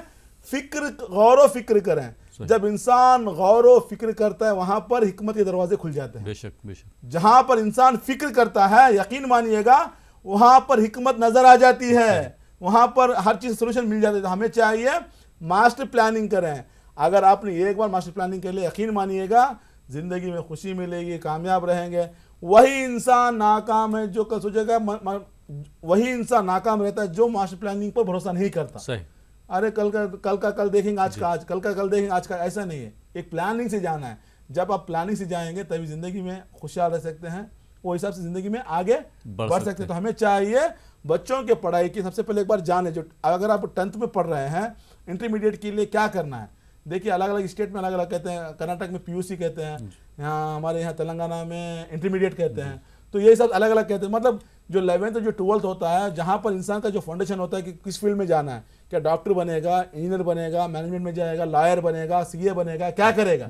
फिक्र, गौर व फिक्र करें। जब इंसान गौर व फिक्र करता है वहां पर हिकमत के दरवाजे खुल जाते हैं। बेशक बेशक। जहां पर इंसान फिक्र करता है, यकीन मानिएगा वहां पर हिकमत नजर आ जाती है, वहां पर हर चीज सोल्यूशन मिल जाती है। तो हमें चाहिए मास्टर प्लानिंग करें। अगर आपने एक बार मास्टर प्लानिंग कर लिया, यकीन मानिएगा जिंदगी में खुशी मिलेगी, कामयाब रहेंगे। वही इंसान नाकाम है जो कल सोचेगा, वही इंसान नाकाम रहता है जो मास्टर प्लानिंग पर भरोसा नहीं करता। सही। अरे कल का कल देखेंगे, आज का आज, कल का कल देखेंगे, आज का। ऐसा नहीं है, एक प्लानिंग से जाना है। जब आप प्लानिंग से जाएंगे तभी जिंदगी में खुशहाल रह सकते हैं, वो हिसाब से जिंदगी में आगे बढ़ सकते हैं। तो हमें चाहिए बच्चों के पढ़ाई की सबसे पहले एक बार जाने, जो अगर आप 10th में पढ़ रहे हैं, इंटरमीडिएट के लिए क्या करना है। देखिए अलग अलग स्टेट में अलग अलग कहते हैं, कर्नाटक में PUC कहते हैं, यहाँ हमारे यहाँ तेलंगाना में इंटरमीडिएट कहते हैं। तो ये सब अलग अलग कहते हैं। मतलब जो 11th और जो 12th होता है, जहाँ पर इंसान का जो फाउंडेशन होता है कि किस फील्ड में जाना है, क्या डॉक्टर बनेगा, इंजीनियर बनेगा, मैनेजमेंट में जाएगा, लॉयर बनेगा, CA बनेगा, क्या करेगा।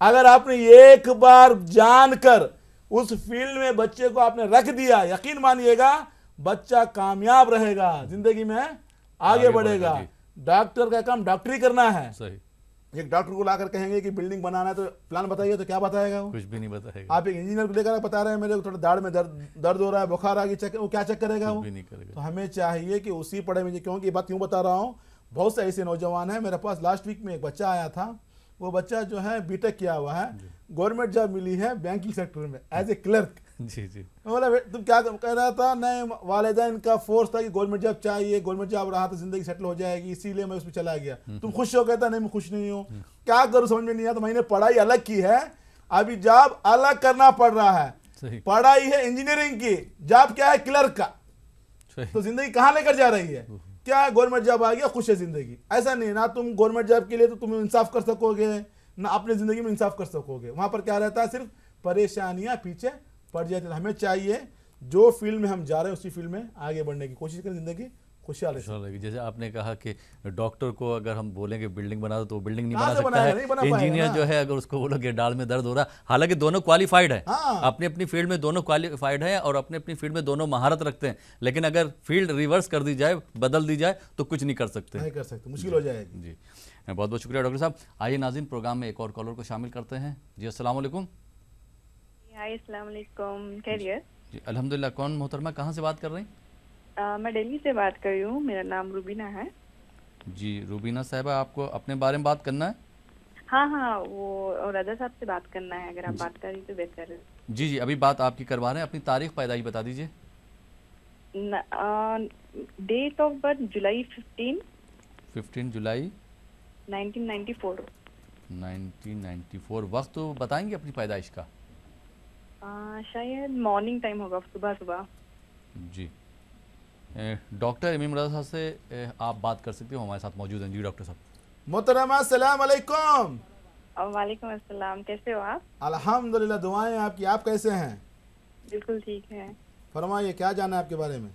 अगर आपने एक बार जानकर उस फील्ड में बच्चे को आपने रख दिया, यकीन मानिएगा बच्चा कामयाब रहेगा, जिंदगी में आगे बढ़ेगा। डॉक्टर का काम डॉक्टरी करना है। सही। एक डॉक्टर को लाकर कहेंगे कि बिल्डिंग बनाना है तो प्लान बताइए, तो क्या बताएगा वो? कुछ भी नहीं बताएगा। आप एक इंजीनियर को लेकर बता रहे हैं मेरे को थोड़ा दाढ़ में दर्द हो रहा है, बुखार आ गई, वो क्या चेक करेगा? वो भी नहीं करेगा। तो हमें चाहिए कि उसी पढ़ाई में, क्योंकि ये बात क्यों बता रहा हूँ, बहुत से ऐसे नौजवान हैं। मेरे पास लास्ट वीक में एक बच्चा आया था, वो बच्चा जो है B.Tech किया हुआ है, गवर्नमेंट जॉब मिली है बैंकिंग सेक्टर में एज ए क्लर्क। जी जी। बोला तुम क्या कह रहा था? नहीं, वालिदैन का फोर्स था कि गवर्नमेंट जॉब चाहिए, गवर्नमेंट जॉब रहा तो जिंदगी सेटल हो जाएगी, इसीलिए मैं उसमें चला गया। तुम खुश हो? कहता नहीं मैं खुश नहीं हूँ। क्या करूँ समझ में नहीं आता। मैंने पढ़ाई अलग की है, अभी जॉब अलग करना पड़ रहा है। पढ़ाई है इंजीनियरिंग की, जॉब क्या है? क्लर्क का। तो जिंदगी कहाँ लेकर जा रही है? क्या गवर्नमेंट जॉब आ गया, खुश है जिंदगी? ऐसा नहीं, ना तुम गवर्नमेंट जॉब के लिए तो तुम इंसाफ कर सकोगे, ना अपनी जिंदगी में इंसाफ कर सकोगे। वहां पर क्या रहता है, सिर्फ परेशानियां पीछे पड़ जाती है। हमें चाहिए जो फील्ड में हम जा रहे हैं उसी फील्ड में आगे बढ़ने की कोशिश करें, जिंदगी खुशहाल रहेगी। जैसे आपने कहा कि डॉक्टर को अगर हम बोलेंगे बिल्डिंग बना दो तो बिल्डिंग नहीं बना सकता है। इंजीनियर जो है अगर उसको बोलोगे डाल में दर्द हो रहा है, हालांकि दोनों क्वालिफाइड है, अपनी अपनी फील्ड में दोनों क्वालिफाइड है और अपनी अपनी फील्ड में दोनों महारत रखते हैं, लेकिन अगर फील्ड रिवर्स कर दी जाए, बदल दी जाए तो कुछ नहीं कर सकते, मुश्किल हो जाएगी। जी बहुत बहुत शुक्रिया डॉक्टर साहब। आइए नाज़रीन प्रोग्राम में एक और कॉलर को शामिल करते हैं। जी अस्सलाम वालेकुम। अस्सलाम वालेकुम, खैरियत? जी अल्हम्दुलिल्लाह। कौन मोहतरमा, कहाँ से बात कर रही हैं? मैं दिल्ली से बात कर रही हूँ, मेरा नाम रूबीना है। जी रूबीना साहिबा, आपको अपने बारे में बात करना है? हाँ, वो रजा साहब से बात करना है, अगर आप बात करें तो बेहतर है। जी जी अभी बात आपकी करवा रहे हैं। अपनी तारीख पैदाइश बता दीजिए। डेट ऑफ बर्थ जुलाई 15 जुलाई 1994। 1994। वक्त तो बताएंगे अपनी पैदाइश का? शायद मॉर्निंग टाइम होगा, सुबह सुबह। जी डॉक्टर इमाम रजा साहब से आप बात कर सकते हो, हमारे साथ मौजूद हैं। जी डॉक्टर साहब। मोहतरमा अस्सलाम वालेकुम। वालेकुम अस्सलाम, कैसे हो आप? अल्हम्दुलिल्लाह, दुआएं आपकी। आप कैसे हैं? बिल्कुल ठीक है। फरमाइए, क्या जाना है आपके बारे में?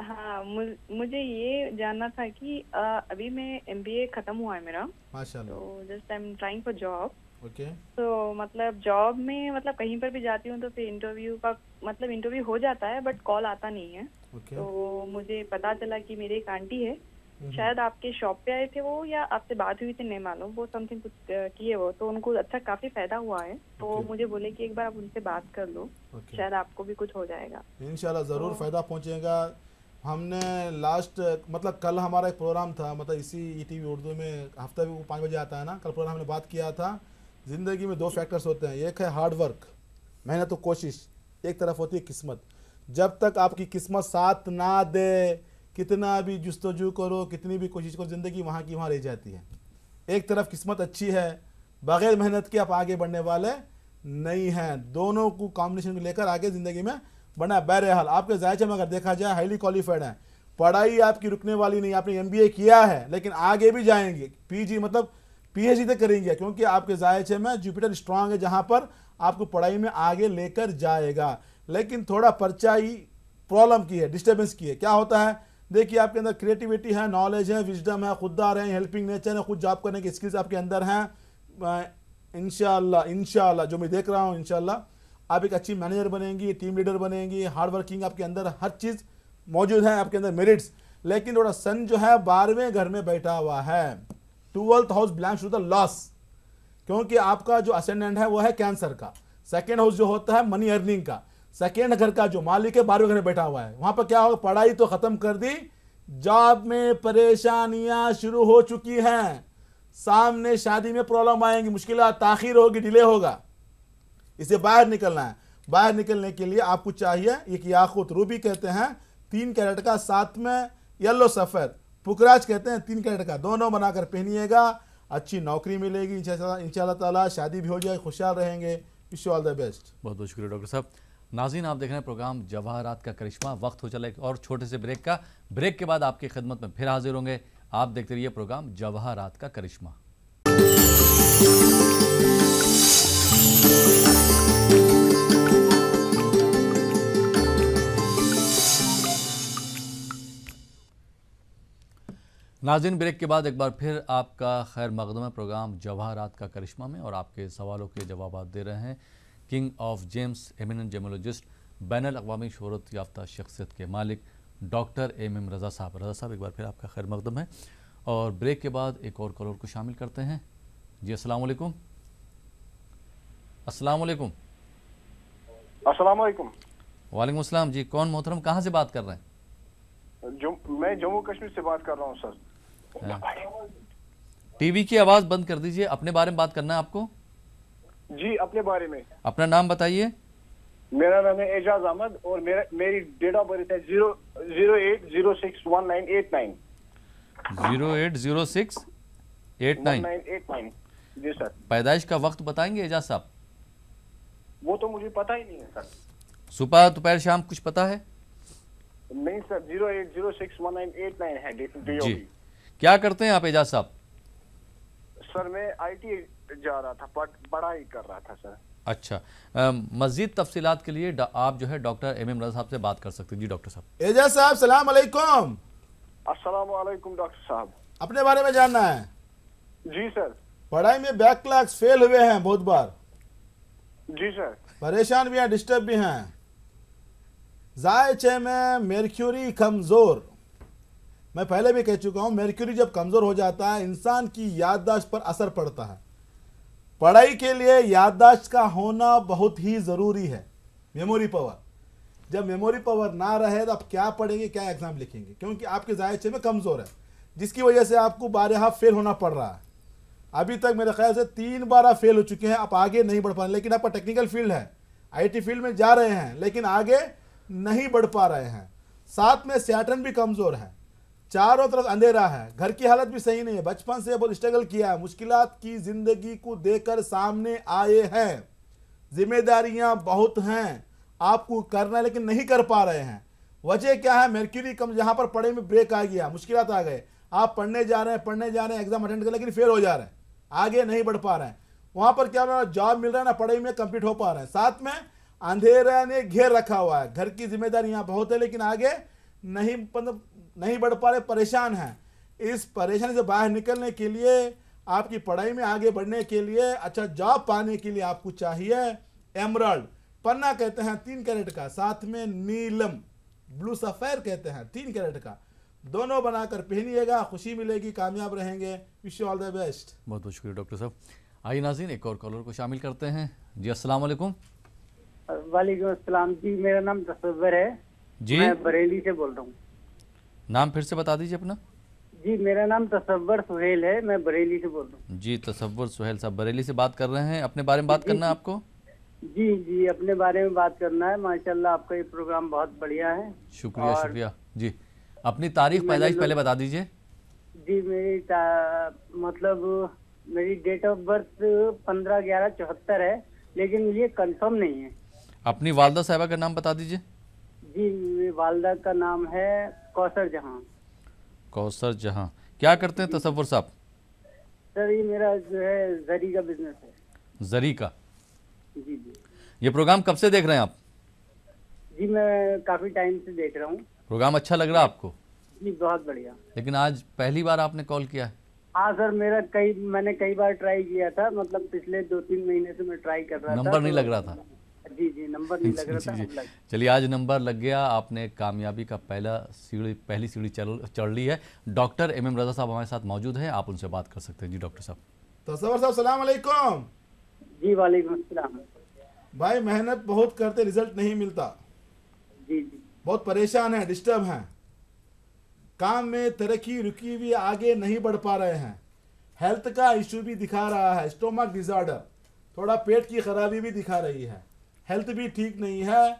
हाँ, मुझे ये जानना था कि अभी मैं MBA खत्म हुआ है मेरा, माशाल्लाह। तो just I am trying for job. Okay. तो मतलब जॉब में मतलब कहीं पर भी जाती हूँ तो फिर इंटरव्यू हो जाता है, बट कॉल आता नहीं है। तो मुझे पता चला कि मेरी एक आंटी है, शायद आपके शॉप पे आए थे वो, या आपसे बात हुई थी, नहीं मालूम, वो समथिंग कुछ किए वो, तो उनको अच्छा काफी फायदा हुआ है। तो मुझे बोले कि एक बार आप उनसे बात कर लो, शायद आपको भी कुछ हो जाएगा। इंशाल्लाह जरूर फायदा पहुंचेगा। हमने लास्ट मतलब कल हमारा एक प्रोग्राम था, मतलब इसी ETV उर्दू में हफ्ता भी 5 बजे आता है ना, कल प्रोग्राम हमने बात किया था। ज़िंदगी में 2 फैक्टर्स होते हैं, एक है हार्ड वर्क, मेहनत और कोशिश, एक तरफ होती है किस्मत। जब तक आपकी किस्मत साथ ना दे, कितना भी जुस्तजू करो, कितनी भी कोशिश करो, ज़िंदगी वहाँ की वहाँ रह जाती है। एक तरफ किस्मत अच्छी है, बगैर मेहनत के आप आगे बढ़ने वाले नहीं हैं। दोनों को कॉम्बिनेशन को लेकर आगे ज़िंदगी में बढ़ना। बहरहाल आपके जायचे में अगर देखा जाए हाईली क्वालिफाइड है, पढ़ाई आपकी रुकने वाली नहीं। आपने MBA किया है लेकिन आगे भी जाएंगे, PG मतलब PhD तक करेंगे, क्योंकि आपके जायचे में जुपिटर स्ट्रांग है, जहाँ पर आपको पढ़ाई में आगे लेकर जाएगा। लेकिन थोड़ा परचाई प्रॉब्लम की है, डिस्टर्बेंस की है। क्या होता है, देखिए आपके अंदर क्रिएटिविटी है, नॉलेज है, विजडम है, खुददार है, हेल्पिंग नेचर है, खुद जॉब करने की स्किल्स आपके अंदर हैं। इंशाल्लाह जो मैं देख रहा हूँ, इंशाल्लाह आप एक अच्छी मैनेजर बनेंगी, टीम लीडर बनेंगी, हार्ड वर्किंग, आपके अंदर हर चीज़ मौजूद है, आपके अंदर मेरिट्स। लेकिन थोड़ा सन जो है 12वें घर में बैठा हुआ है, 12th house belongs to the loss, क्योंकि आपका जो असेंडेंट है वो है कैंसर का। सेकेंड हाउस जो होता है मनी अर्निंग का, सेकेंड घर का जो मालिक है 12वें घर में बैठा हुआ है। वहां पर क्या होगा, पढ़ाई तो खत्म कर दी, जॉब में परेशानियां शुरू हो चुकी हैं, सामने शादी में प्रॉब्लम आएंगी, मुश्किल ताखीर होगी, डिले होगा, इसे बाहर निकलना है। बाहर निकलने के लिए आपको चाहिए एक याकूत रूबी कहते हैं 3 कैरेट का, साथ में येलो सफेद पुखराज कहते हैं 3 कैरेट का, दोनों बनाकर पहनिएगा, अच्छी नौकरी मिलेगी इंशाअल्लाह ताला, शादी भी हो जाए, खुशहाल रहेंगे। Wish you all the best. बहुत बहुत शुक्रिया डॉक्टर साहब। नाज़रीन, आप देख रहे हैं प्रोग्राम जवाहरात का करिश्मा। वक्त हो चला एक और छोटे से ब्रेक का। ब्रेक के बाद आपकी खिदमत में फिर हाजिर होंगे। आप देखते रहिए प्रोग्राम जवाहरात का करिश्मा। नाज़रीन, ब्रेक के बाद एक बार फिर आपका खैर मकदम है प्रोग्राम जवाहरात का करिश्मा में, और आपके सवालों के जवाब दे रहे हैं king of gems, eminent gemologist, बैनुल अक़वामी शोहरत याफ्ता शख्सियत के मालिक डॉक्टर एम रज़ा साहब। रज़ा साहब, एक बार फिर आपका खैर मकदम है। और ब्रेक के बाद एक और कॉलर को शामिल करते हैं। जी अस्सलाम वालेकुम। अस्सलाम वालेकुम। अस्सलाम वालेकुम। वालेकुम अस्सलाम। जी कौन मोहतरम, कहाँ से बात कर रहे हैं? मैं जम्मू कश्मीर से बात कर रहा हूँ सर। टीवी की आवाज़ बंद कर दीजिए, अपने बारे में बात करना है आपको। जी अपने बारे में। अपना नाम बताइए। मेरा नाम है एजाज अहमद और मेरी डेट ऑफ बर्थ है 08061989। 080689। जी सर। पैदाइश का वक्त बताएंगे एजाज साहब? वो तो मुझे पता ही नहीं है सर। सुबह दोपहर शाम कुछ पता है? नहीं सर, 08061989 है डेट। जी क्या करते हैं आप एजाज साहब? सर मैं IT जा रहा था, पढ़ाई कर रहा था सर। अच्छा, मज़ीद तफसीलात के लिए आप जो है डॉक्टर एम रज़ा साहब से बात कर सकते हैं। जी डॉक्टर साहब। एजाज साहब सलाम अलैकुम। अस्सलाम वालेकुम डॉक्टर साहब। अपने बारे में जानना है? जी सर। पढ़ाई में बैक क्लास फेल हुए हैं बहुत बार? जी सर। परेशान भी हैं, डिस्टर्ब भी हैं। जायचे में मर्क्यूरी कमजोर, मैं पहले भी कह चुका हूं, मर्क्यूरी जब कमजोर हो जाता है इंसान की याददाश्त पर असर पड़ता है। पढ़ाई के लिए याददाश्त का होना बहुत ही जरूरी है, मेमोरी पावर। जब मेमोरी पावर ना रहे तो आप क्या पढ़ेंगे, क्या एग्जाम लिखेंगे, क्योंकि आपके जायचे में कमजोर है, जिसकी वजह से आपको बारहा फेल होना पड़ रहा है। अभी तक मेरे ख्याल से 3 बार आप फेल हो चुके हैं, आप आगे नहीं बढ़ पा रहे। लेकिन आपका टेक्निकल फील्ड है, IT फील्ड में जा रहे हैं, लेकिन आगे नहीं बढ़ पा रहे हैं। साथ में सैटर्न भी कमजोर है, चारों तरफ अंधेरा है, घर की हालत भी सही नहीं है, बचपन से बहुत स्ट्रगल किया है, मुश्किलात की जिंदगी को देकर सामने आए हैं, जिम्मेदारियां बहुत हैं आपको करना है, लेकिन नहीं कर पा रहे हैं। वजह क्या है? मर्क्यूरी कम, जहां पर पढ़ाई में ब्रेक आ गया, मुश्किलात आ गए, आप पढ़ने जा रहे हैं, एग्जाम अटेंड कर, लेकिन फेल हो जा रहे हैं, आगे नहीं बढ़ पा रहे हैं। वहां पर क्या हो रहा है, जॉब मिल रहा है ना, पढ़ाई में कंप्लीट हो पा रहे हैं। साथ में अंधेरा ने घेर रखा हुआ है, घर की जिम्मेदारियां बहुत है, लेकिन आगे नहीं बढ़ पा रहे, परेशान हैं। इस परेशानी से बाहर निकलने के लिए, आपकी पढ़ाई में आगे बढ़ने के लिए, अच्छा जॉब पाने के लिए आपको चाहिए एमराल्ड पन्ना कहते हैं 3 कैरेट का, साथ में नीलम ब्लू सफेर कहते हैं 3 कैरेट का, दोनों बनाकर पहनिएगा, खुशी मिलेगी, कामयाब रहेंगे। Wish you all the best. बहुत बहुत शुक्रिया डॉक्टर साहब। आइए नाज़रीन, एक और कॉलर को शामिल करते हैं। जी अस्सलाम वालेकुम। वालेकुम अस्सलाम। जी मेरा नाम तसव्वुर है जी, मैं बरेली से बोल रहा हूँ। नाम फिर से बता दीजिए अपना। जी मेरा नाम तसव्वुर सुहेल है, मैं बरेली से बोल रहा हूँ। जी तसव्वुर सुहेल साहब बरेली से बात कर रहे हैं, अपने बारे में बात करना है आपको? जी अपने बारे में बात करना है। माशाल्लाह आपका ये प्रोग्राम बहुत बढ़िया है। शुक्रिया शुक्रिया। जी अपनी तारीख पैदाइश पहले बता दीजिए। जी मेरी डेट ऑफ बर्थ 15/11/74 है, लेकिन ये कंफर्म नहीं है। अपनी वालदा साहिबा का नाम बता दीजिए। जी वालदा का नाम है कौसर जहां। कौसर जहां। क्या करते हैं तसव्वुर साहब? सर ये मेरा जो है जरी का बिजनेस है। जरी का? जी। ये प्रोग्राम कब से देख रहे हैं आप? जी मैं काफी टाइम से देख रहा हूँ। प्रोग्राम अच्छा लग रहा है आपको? जी बहुत बढ़िया। लेकिन आज पहली बार आपने कॉल किया है? हाँ सर, मैंने कई बार ट्राई किया था, मतलब पिछले 2-3 महीने से मैं ट्राई कर रहा था। नंबर नहीं लग रहा था? जी नंबर नहीं लग रहा था। चलिए आज नंबर लग गया, आपने कामयाबी का पहली सीढ़ी चढ़ ली है। डॉक्टर MM रजा साहब हमारे साथ मौजूद हैं, आप उनसे बात कर सकते हैं। जी डॉक्टर साहब। तसव्वुर साहब सलाम अलैकुम। जी वालेकुम अस्सलाम। भाई मेहनत बहुत करते, रिजल्ट नहीं मिलता। जी बहुत परेशान है, डिस्टर्ब हैं, काम में तरक्की रुकी हुई, आगे नहीं बढ़ पा रहे हैं। हेल्थ का इशू भी दिखा रहा है, स्टोमक डिसऑर्डर, थोड़ा पेट की खराबी भी दिखा रही है, हेल्थ भी ठीक नहीं है,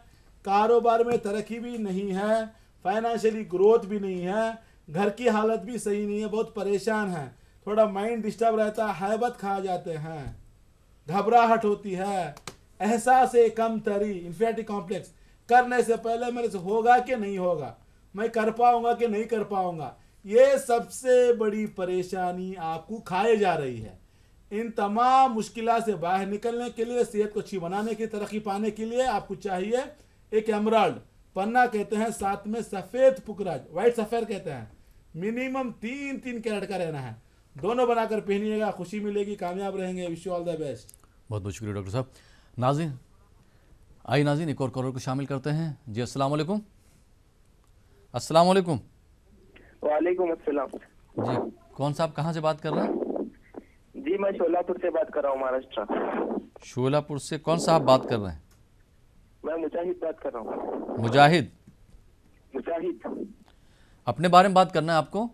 कारोबार में तरक्की भी नहीं है, फाइनेंशियली ग्रोथ भी नहीं है, घर की हालत भी सही नहीं है, बहुत परेशान है, थोड़ा माइंड डिस्टर्ब रहता है, हैबत खा जाते हैं, घबराहट होती है, एहसास कमतरी, इंफीरियरिटी कॉम्प्लेक्स, करने से पहले मेरे से होगा कि नहीं होगा, मैं कर पाऊंगा कि नहीं कर पाऊंगा, ये सबसे बड़ी परेशानी आपको खाए जा रही है। इन तमाम मुश्किलों से बाहर निकलने के लिए, सेहत को अच्छी बनाने की, तरक्की पाने के लिए आपको चाहिए एक एमराल्ड पन्ना कहते हैं, साथ में सफ़ेद पुकराज, वाइट सफ़ेद कहते हैं, मिनिमम 3 कैरेट का रहना है। दोनों बनाकर पहनिएगा, खुशी मिलेगी, कामयाब रहेंगे। Wish you all the best. बहुत बहुत शुक्रिया डॉक्टर साहब। नाज़रीन, आइए नाज़रीन एक और कॉलर को शामिल करते हैं। जी अस्सलाम वालेकुम। अस्सलाम वालेकुम। वालेकुम अस्सलाम। जी कौन साहब, कहाँ से बात कर रहे हैं? जी मैं शोलापुर से बात कर रहा हूँ, महाराष्ट्र। शोलापुर से कौन साहब बात कर रहे हैं? मैं मुजाहिद बात कर रहा हूँ। मुजाहिद? मुजाहिद। अपने बारे में बात करना है आपको?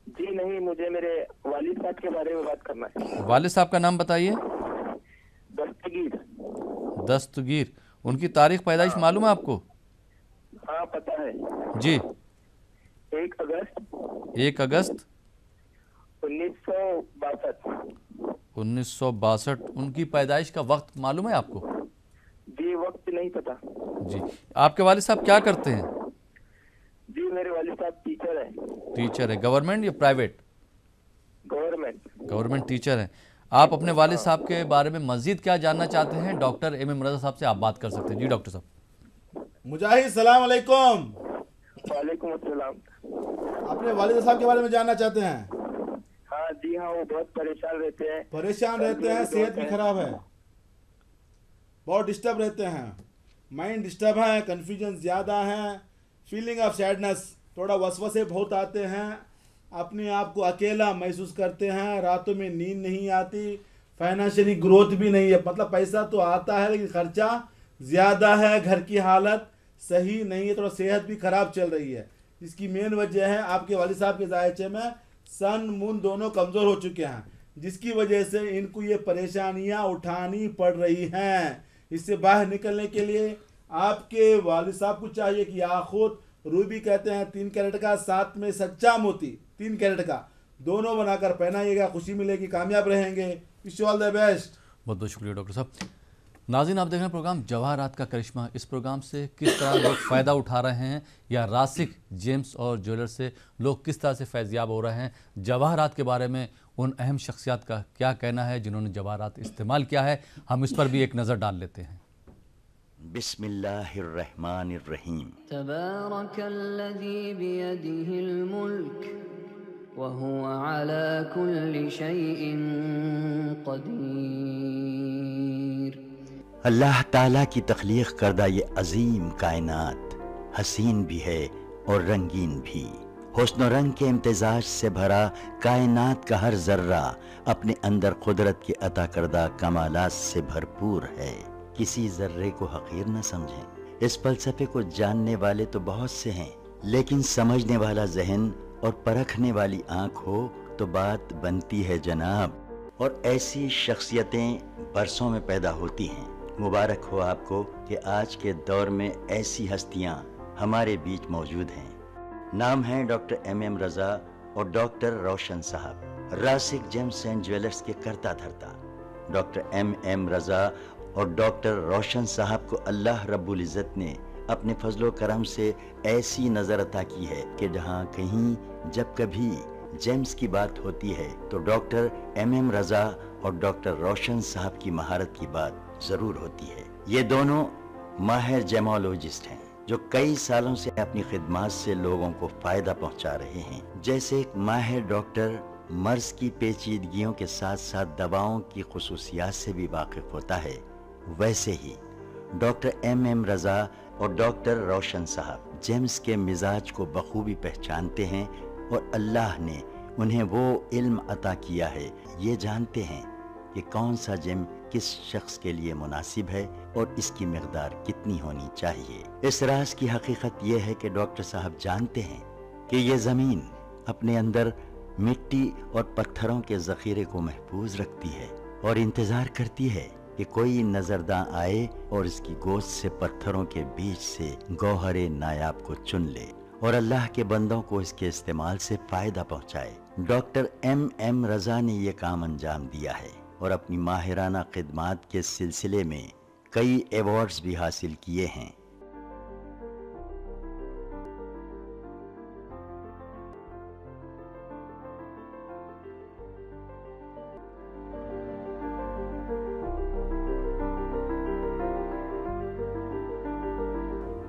जी नहीं, मुझे मेरे वालिद साहब के बारे में बात करना है। वालिद साहब का नाम बताइए। दस्तगीर। दस्तगीर। उनकी तारीख पैदाइश मालूम है आपको? हाँ पता है जी। 1 अगस्त 1962। उनकी पैदाइश का वक्त मालूम है आपको? जी वक्त नहीं पता। जी। आपके वालिद साहब क्या करते हैं? जी मेरे वालिद साहब टीचर है। टीचर है, गवर्नमेंट या प्राइवेट? गवर्नमेंट। गवर्नमेंट टीचर है। आप अपने वालिद साहब के बारे में मजीद क्या जानना चाहते हैं? डॉक्टर MM रजा साहब से आप बात कर सकते हैं। जी डॉक्टर साहब। मुजाहिद सलाम अलैकुम। वालेकुम अस्सलाम। अपने वालिद साहब के बारे में जानना चाहते हैं? हाँ जी हाँ, वो बहुत परेशान रहते हैं। सेहत भी खराब है, बहुत डिस्टर्ब रहते हैं, माइंड डिस्टर्ब है, कन्फ्यूजन ज़्यादा है, फीलिंग ऑफ सैडनेस, थोड़ा वसवसे बहुत आते हैं, अपने आप को अकेला महसूस करते हैं, रातों में नींद नहीं आती, फाइनेंशियली ग्रोथ भी नहीं है, मतलब पैसा तो आता है लेकिन खर्चा ज़्यादा है, घर की हालत सही नहीं है, थोड़ा सेहत भी खराब चल रही है। इसकी मेन वजह है आपके वालिद साहब के जायचे में सन मून दोनों कमज़ोर हो चुके हैं, जिसकी वजह से इनको ये परेशानियां उठानी पड़ रही हैं। इससे बाहर निकलने के लिए आपके वालिद साहब को चाहिए कि याकूत, रूबी कहते हैं 3 कैरेट का, साथ में सच्चा मोती 3 कैरेट का, दोनों बनाकर पहनाइएगा, खुशी मिलेगी, कामयाब रहेंगे। Wish you all the best. बहुत बहुत शुक्रिया डॉक्टर साहब। नाज़रीन, आप देख रहे हैं प्रोग्राम जवाहरात का करिश्मा। इस प्रोग्राम से किस तरह लोग फ़ायदा उठा रहे हैं, या रासिक जेम्स और ज्वेलर्स से लोग किस तरह से फैज़याब हो रहे हैं, जवाहरात के बारे में उन अहम शख्सियात का क्या कहना है जिन्होंने जवाहरात इस्तेमाल किया है, हम इस पर भी एक नज़र डाल लेते हैं। बिस्मिल्लाहिर्रहमानिर्रहीम। तबारकल्लज़ी बियदिहिल मुल्क व हुवा अला कुल्लि शैइन क़दीर। अल्लाह ताला की तख्लीक करदा ये अजीम कायनात हसीन भी है और रंगीन भी। हुस्न रंग के इम्तिजाज से भरा कायनात का हर जर्रा अपने अंदर कुदरत के अता करदा कमालात से भरपूर है। किसी जर्रे को हकीर न समझें। इस फलसफे को जानने वाले तो बहुत से हैं, लेकिन समझने वाला जहन और परखने वाली आँख हो तो बात बनती है जनाब। और ऐसी शख्सियतें बरसों में पैदा होती हैं। मुबारक हो आपको कि आज के दौर में ऐसी हस्तियां हमारे बीच मौजूद हैं। नाम है डॉक्टर MM रजा और डॉक्टर रोशन साहब, रासिक जेम्स एंड ज्वेलर्स के करता धरता। डॉक्टर MM रजा और डॉक्टर रोशन साहब को अल्लाह रब्बुल इज़्ज़त ने अपने फजलो करम से ऐसी नज़र अता की है कि जहाँ कहीं जब कभी जेम्स की बात होती है तो डॉक्टर MM रजा और डॉक्टर रोशन साहब की महारत की बात जरूर होती है। ये दोनों माहिर जेमोलॉजिस्ट हैं। जो कई सालों से अपनी खिदमत से लोगों को फायदा पहुंचा रहे हैं। जैसे एक माहिर डॉक्टर मर्ज की पेचीदगियों के साथ साथ दवाओं की खुसूसियात से भी वाकिफ होता है, वैसे ही डॉक्टर MM रजा और डॉक्टर रोशन साहब जेम्स के मिजाज को बखूबी पहचानते हैं और अल्लाह ने उन्हें वो इल्म अता किया है, ये जानते हैं कि कौन सा जिम किस शख्स के लिए मुनासिब है और इसकी मिकदार कितनी होनी चाहिए। इस राज की हकीकत यह है कि डॉक्टर साहब जानते हैं कि ये ज़मीन अपने अंदर मिट्टी और पत्थरों के ज़ख़ीरे को महफूज रखती है और इंतज़ार करती है कि कोई नजरदां आए और इसकी गोश्त से पत्थरों के बीच से गौहरे नायाब को चुन ले और अल्लाह के बंदों को इसके इस्तेमाल से फायदा पहुंचाए। डॉक्टर MM रजा ने ये काम अंजाम दिया है और अपनी माहिराना खिदमात के सिलसिले में कई अवार्ड्स भी हासिल किए हैं।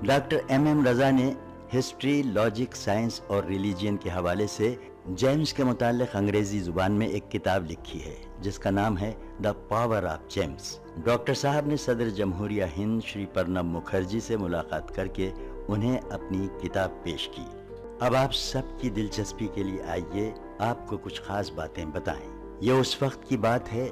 डॉक्टर MM रजा ने हिस्ट्री, लॉजिक, साइंस और रिलीजन के हवाले से जेम्स के मुताल्लिक अंग्रेजी जुबान में एक किताब लिखी है जिसका नाम है the power of James. Doctor साहब ने सदर जमहूरिया हिंद श्री प्रणब मुखर्जी से मुलाकात करके उन्हें अपनी किताब पेश की। अब आप सबकी दिलचस्पी के लिए आइए आपको कुछ खास बातें बताएं। ये उस वक्त की बात है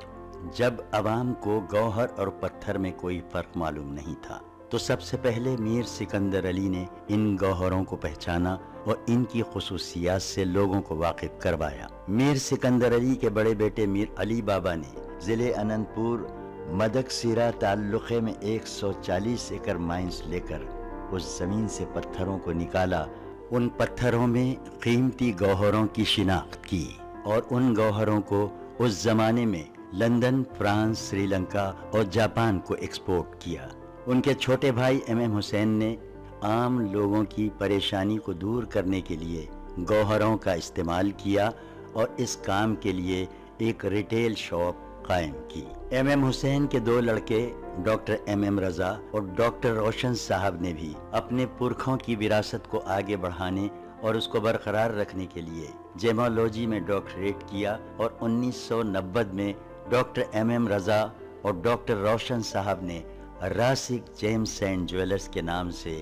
जब अवाम को गौहर और पत्थर में कोई फर्क मालूम नहीं था, तो सबसे पहले मीर सिकंदर अली ने इन गौहरों को पहचाना और इनकी खुसूसियात से लोगों को वाकिफ करवाया। मीर सिकंदर अली के बड़े बेटे मीर अली बाबा ने जिले अनंतपुर मदकसीरा ताल्लुक़े में 140 एकड़ माइंस लेकर उस जमीन से पत्थरों को निकाला। उन पत्थरों में कीमती गौहरों की शिनाख्त की और उन गौहरों को उस जमाने में लंदन, फ्रांस, श्रीलंका और जापान को एक्सपोर्ट किया। उनके छोटे भाई MM हुसैन ने आम लोगों की परेशानी को दूर करने के लिए गौहरों का इस्तेमाल किया और इस काम के लिए एक रिटेल शॉप कायम की। MM हुसैन के दो लड़के डॉक्टर MM रजा और डॉक्टर रोशन साहब ने भी अपने पुरखों की विरासत को आगे बढ़ाने और उसको बरकरार रखने के लिए जेमोलॉजी में डॉक्टरेट किया और 1990 में डॉक्टर MM रजा और डॉक्टर रोशन साहब ने रासिक जेम्स एंड ज्वेलर्स के नाम से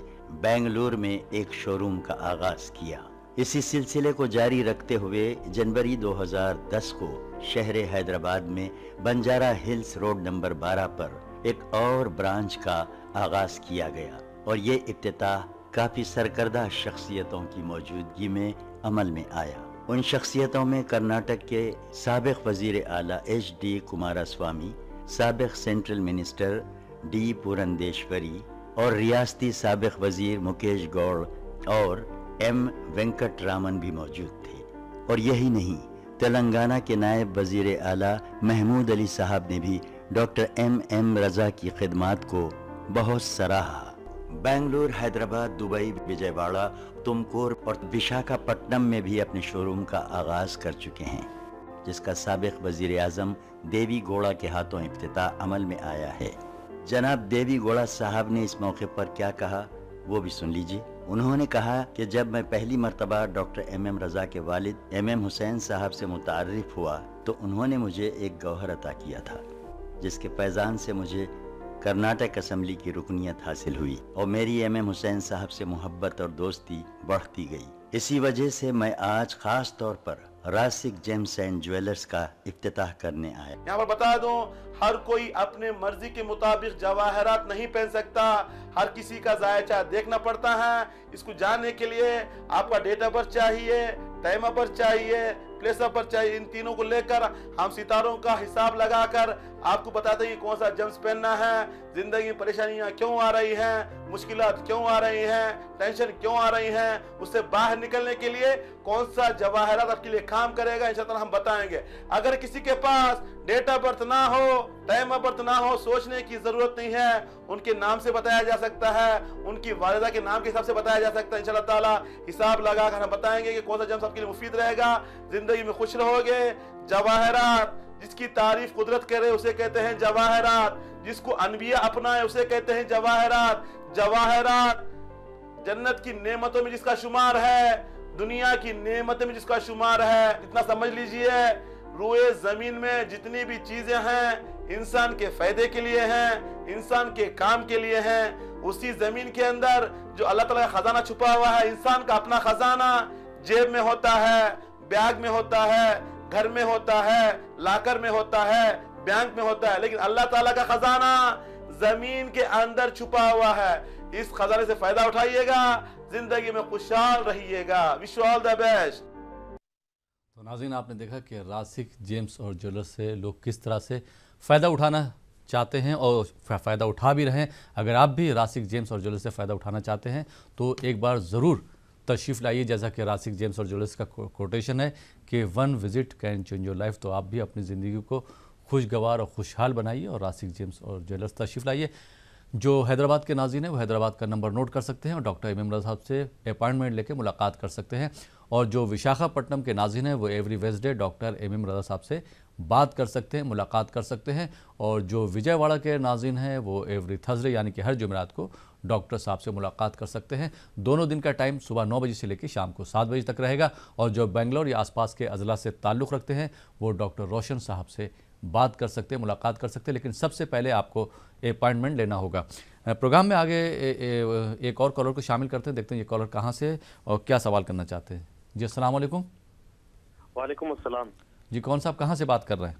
बेंगलुरु में एक शोरूम का आगाज किया। इसी सिलसिले को जारी रखते हुए जनवरी 2010 को शहर हैदराबाद में बंजारा हिल्स रोड नंबर 12 पर एक और ब्रांच का आगाज किया गया और ये इफ्तिताह काफी सरकर्दा शख्सियतों की मौजूदगी में अमल में आया। उन शख्सियतों में कर्नाटक के साबिक वजीर आला HD कुमारस्वामी, साबिक सेंट्रल मिनिस्टर D पुरंदेश्वरी और रियासती साबिक वजीर मुकेश गौड़ और M वेंकट रामन भी मौजूद थे। और यही नहीं, तेलंगाना के नायब वजीर आला महमूद अली साहब ने भी डॉक्टर MM रजा की खिदमात को बहुत सराहा। बेंगलुरु, हैदराबाद, दुबई, विजयवाड़ा, तुमकुर और विशाखापट्टनम में भी अपने शोरूम का आगाज कर चुके हैं, जिसका साबिक वजीर आजम देवी गौड़ा के हाथों इफ्तिताह अमल में आया है। जनाब देवी गौड़ा साहब ने इस मौके पर क्या कहा वो भी सुन लीजिए। उन्होंने कहा कि जब मैं पहली मर्तबा डॉक्टर MM रजा के वालिद MM हुसैन साहब से मुतारिफ हुआ तो उन्होंने मुझे एक गौहर अता किया था, जिसके फैजान से मुझे कर्नाटक असेंबली की रुकनियत हासिल हुई और मेरी MM हुसैन साहब से मोहब्बत और दोस्ती बढ़ती गई। इसी वजह से मैं आज खास तौर पर रासिक जेम्स एंड ज्वेलर्स का इफ्तिताह करने आया। यहाँ पर बता दूं, हर कोई अपने मर्जी के मुताबिक जवाहरात नहीं पहन सकता, हर किसी का जायचा देखना पड़ता है। इसको जानने के लिए आपका डेट ऑफ बर्थ चाहिए, टाइम ऑफ बर्थ चाहिए, प्लेस ऑफ बर्थ चाहिए। इन तीनों को लेकर हम सितारों का हिसाब लगाकर आपको बताते हैं कौन सा जेम्स पहनना है, जिंदगी में परेशानियां क्यों आ रही हैं, मुश्किलात क्यों आ रही हैं, टेंशन क्यों आ रही हैं, उससे बाहर निकलने के लिए कौन सा जवाहरात आपके लिए काम करेगा, इंशाअल्लाह हम बताएंगे। अगर किसी के पास डेट ऑफ बर्थ ना हो, टाइम ऑफ बर्थ ना हो, सोचने की जरूरत नहीं है, उनके नाम से बताया जा सकता है, उनकी वालिदा के नाम के हिसाब से बताया जा सकता है। इंशाअल्लाह ताला हिसाब लगाकर हम बताएंगे कि कौन सा जेम्स आपके लिए मुफीद रहेगा, जिंदगी में खुश रहोगे। जवाहरात जिसकी तारीफ कुदरत करे उसे कहते हैं जवाहरात, जिसको अनबिया अपनाए उसे कहते हैं जवाहरात। जवाहरात जन्नत की नेमतों में जिसका शुमार है, दुनिया की नेमतों में जिसका शुमार है। इतना समझ लीजिए, रूए जमीन में जितनी भी चीजें हैं इंसान के फायदे के लिए हैं, इंसान के काम के लिए हैं। उसी जमीन के अंदर जो अल्लाह ताला का खजाना छुपा हुआ है, इंसान का अपना खजाना जेब में होता है, बैग में होता है, घर में होता है, लाकर में होता है, बैंक में होता है, लेकिन अल्लाह ताला का खजाना जमीन के अंदर छुपा हुआ है। इस खजाने से फायदा उठाइएगा, जिंदगी में खुशहाल रहिएगा। Wish you all the best. तो नाज़रीन, आपने देखा कि रासिक जेम्स और ज्वेलर्स से लोग किस तरह से फ़ायदा उठाना चाहते हैं और फ़ायदा उठा भी रहे हैं। अगर आप भी रासिक जेम्स और ज्वेलर्स से फ़ायदा उठाना चाहते हैं तो एक बार ज़रूर तशरीफ़ लाइए। जैसा कि रासिक जेम्स और ज्वेलर्स का कोटेशन है कि 1 visit can change your life. तो आप भी अपनी ज़िंदगी को खुशगवार और खुशहाल बनाइए और रासिक जेम्स और ज्वेलर्स तशरीफ़ लाइए। जो हैदराबाद के नाज़रीन हैं वो हैदराबाद का नंबर नोट कर सकते हैं और डॉक्टर एम रज़ा साहब से अपॉइंटमेंट लेकर मुलाकात कर सकते हैं। और जो विशाखापट्टनम के नाज़रीन हैं वो एवरी वेडनेसडे डॉक्टर एम रज़ा साहब से बात कर सकते हैं, मुलाकात कर सकते हैं। और जो विजयवाड़ा के नाज़रीन हैं वो एवरी थर्सडे यानी कि हर जुमेरात को डॉक्टर साहब से मुलाकात कर सकते हैं। दोनों दिन का टाइम सुबह 9 बजे से लेकर शाम को 7 बजे तक रहेगा। और जो बेंगलोर या आसपास के अजला से ताल्लुक़ रखते हैं वो डॉक्टर रोशन साहब से बात कर सकते हैं, मुलाकात कर सकते हैं। लेकिन सबसे पहले आपको अपॉइंटमेंट लेना होगा। प्रोग्राम में आगे एक और कॉलर को शामिल करते हैं, देखते हैं ये कॉलर कहाँ से और क्या सवाल करना चाहते हैं। जी अस्सलाम वालेकुम। वालेकुम अस्सलाम। जी कौन साहब कहाँ से बात कर रहे हैं?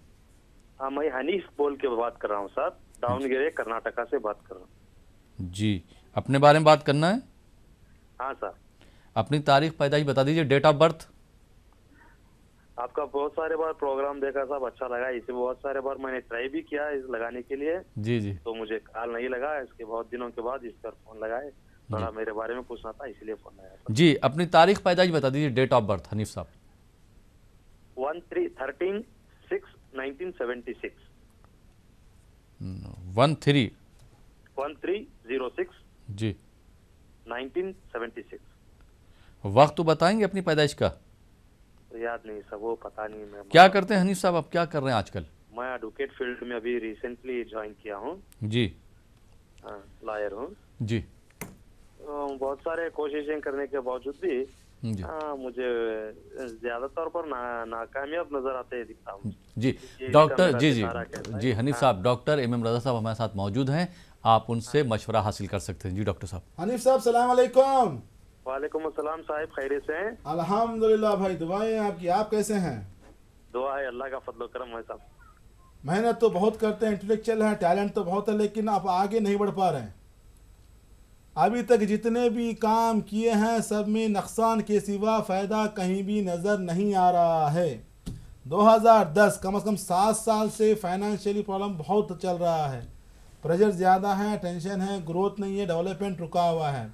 हाँ, मैं हनीफ बोल के बात कर रहा हूँ सर, दावणगेरे कर्नाटका से बात कर रहा हूँ। जी, अपने बारे में बात करना है? हाँ सर। अपनी तारीख पैदाइश बता दीजिए, डेट ऑफ बर्थ। आपका बहुत सारे बार प्रोग्राम देखा साहब, अच्छा लगा। इसे बहुत सारे बार मैंने ट्राई भी किया इस लगाने के लिए। जी जी। तो मुझे कॉल नहीं लगा, इसके बहुत दिनों के बाद इस पर फोन लगाए, थोड़ा मेरे बारे में पूछना था इसलिए फोन लगाया। जी, अपनी तारीख पैदाइश बता दीजिए, डेट ऑफ बर्थ हनीफ साहब। 13/13/1976। 13/06 जी 1976। वक्त तो बताएंगे अपनी पैदाइश का? याद नहीं सब, वो पता नहीं। मैं क्या करते हैं हनीफ साहब, आप क्या कर रहे हैं आजकल? मैं एडवोकेट फील्ड में अभी रिसेंटली ज्वाइन किया हूँ जी। लॉयर हूँ जी। बहुत सारे कोशिशें करने के बावजूद भी मुझे ज्यादा तौर पर नाकामयाब नजर आते दिखता हूँ। जी डॉक्टर जी हनीफ साहब, डॉक्टर एम रज़ा साहब हमारे साथ मौजूद हैं, आप उनसे मशवरा हासिल कर सकते हैं। जी डॉक्टर साहब। हनीफ साहब सलाम अलैकुम। वालेकुम अस्सलाम साहिब, खैरियत से हैं? अल्हम्दुलिल्लाह भाई, दुआएं आपकी। आप कैसे हैं? दुआ है, अल्लाह का फजल करम है साहब। मेहनत तो बहुत करते हैं, इंटेलेक्चुअल है, टैलेंट तो बहुत है, लेकिन आप आगे नहीं बढ़ पा रहे हैं। अभी तक जितने भी काम किए हैं सब में नुकसान के सिवा फ़ायदा कहीं भी नज़र नहीं आ रहा है। 2010 कम से कम 7 साल से फाइनेंशियली प्रॉब्लम बहुत चल रहा है, प्रेशर ज़्यादा है, टेंशन है, ग्रोथ नहीं है, डेवलपमेंट रुका हुआ है,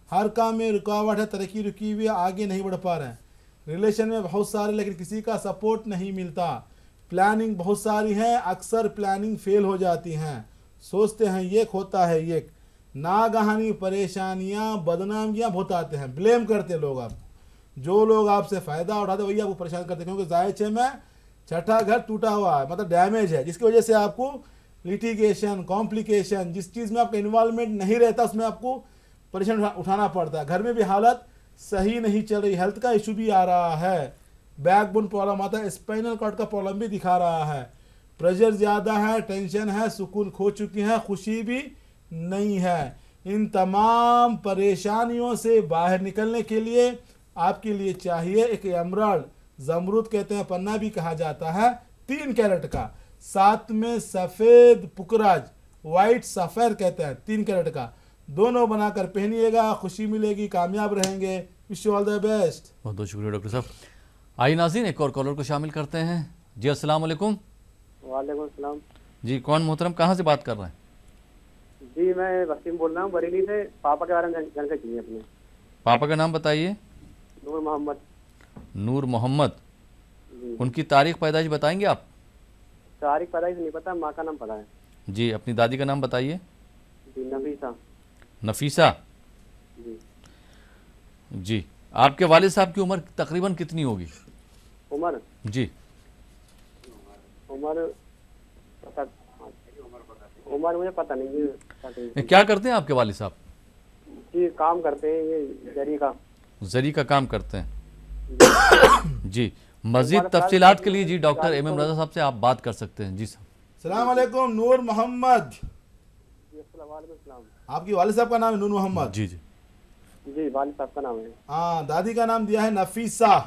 हर काम में रुकावट है, तरक्की रुकी हुई है, आगे नहीं बढ़ पा रहे हैं। रिलेशन में बहुत सारे लेकिन किसी का सपोर्ट नहीं मिलता। प्लानिंग बहुत सारी है, अक्सर प्लानिंग फेल हो जाती हैं। सोचते हैं ये होता है ये, नागहानी परेशानियां बदनामियां बहुत आते हैं, ब्लेम करते लोग। आप जो लोग आपसे फ़ायदा उठाते वही आपको परेशान करते हैं, क्योंकि जायचे में छठा घर टूटा हुआ है, मतलब डैमेज है, जिसकी वजह से आपको लिटिगेशन, कॉम्प्लिकेशन, जिस चीज़ में आपका इन्वॉल्वमेंट नहीं रहता उसमें आपको परेशान उठाना पड़ता है। घर में भी हालत सही नहीं चल रही, हेल्थ का इशू भी आ रहा है, बैकबोन प्रॉब्लम आता है, स्पाइनल कॉर्ड का प्रॉब्लम भी दिखा रहा है, प्रेशर ज़्यादा है, टेंशन है, सुकून खो चुकी है, खुशी भी नहीं है। इन तमाम परेशानियों से बाहर निकलने के लिए आपके लिए चाहिए एक एमराल्ड, जमरूद कहते हैं, पन्ना भी कहा जाता है, 3 कैरेट का, साथ में सफ़ेद पुकराज, वाइट सफ़ेर कहते हैं, 3 कैरेट का, दोनों बनाकर पहनिएगा, खुशी मिलेगी, कामयाब रहेंगे। Wish you all the best. बहुत बहुत शुक्रिया डॉक्टर साहब। आइए नाज़रीन, एक और कॉलर को शामिल करते हैं। जी अस्सलाम वालेकुम। वालेकुम सलाम। जी कौन मोहतरम, कहाँ से बात कर रहे हैं? जी मैं वसीम बोल रहा हूँ बरेली से। पापा के बारे में जानकारी चाहिए अपने। पापा का नाम बताइए। नूर मोहम्मद। नूर मोहम्मद, उनकी तारीख पैदाइश बताएंगे आप? तारीख पैदाइश नहीं पता, माँ का नाम पता है। जी अपनी दादी का नाम बताइए। जी नफीसा। नफीसा जी। जी आपके वालिद साहब की उम्र तकरीबन कितनी होगी? उम्र जी उम्र उम्र मुझे पता नहीं। क्या करते हैं आपके वालिद साहब? जी काम करते हैं, ये जरी का काम करते हैं जी। मजीद तफसीलात के लिए जी डॉक्टर MM रजा साहब से आप बात कर सकते हैं जी। सलाम अलैकुम नूर मोहम्मद। आपकी वालिद साहब का नाम है नूर मोहम्मद? जी जी जी वालिद साहब का नाम है। हाँ, दादी का नाम दिया है नफीसा।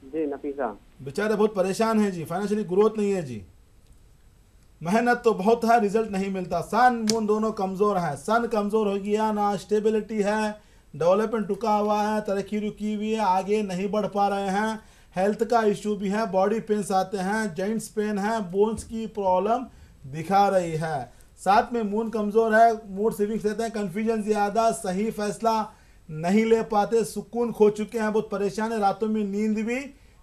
जी नफीसा। बेचारे बहुत परेशान हैं जी, फाइनेंशियली ग्रोथ नहीं है जी, मेहनत तो बहुत है, रिजल्ट नहीं मिलता। सन मून दोनों कमज़ोर हैं, सन कमज़ोर हो गया ना, स्टेबिलिटी है, डेवलपमेंट रुका हुआ है, तरक्की रुकी हुई है, आगे नहीं बढ़ पा रहे हैं, हेल्थ का इशू भी है, बॉडी पेन्स आते हैं, जॉइंट्स पेन है, बोन्स की प्रॉब्लम दिखा रही है, साथ में मून कमज़ोर है, मूड स्विंग्स रहते हैं, कन्फ्यूजन ज़्यादा, सही फैसला नहीं ले पाते, सुकून खो चुके हैं, बहुत परेशान है, रातों में नींद भी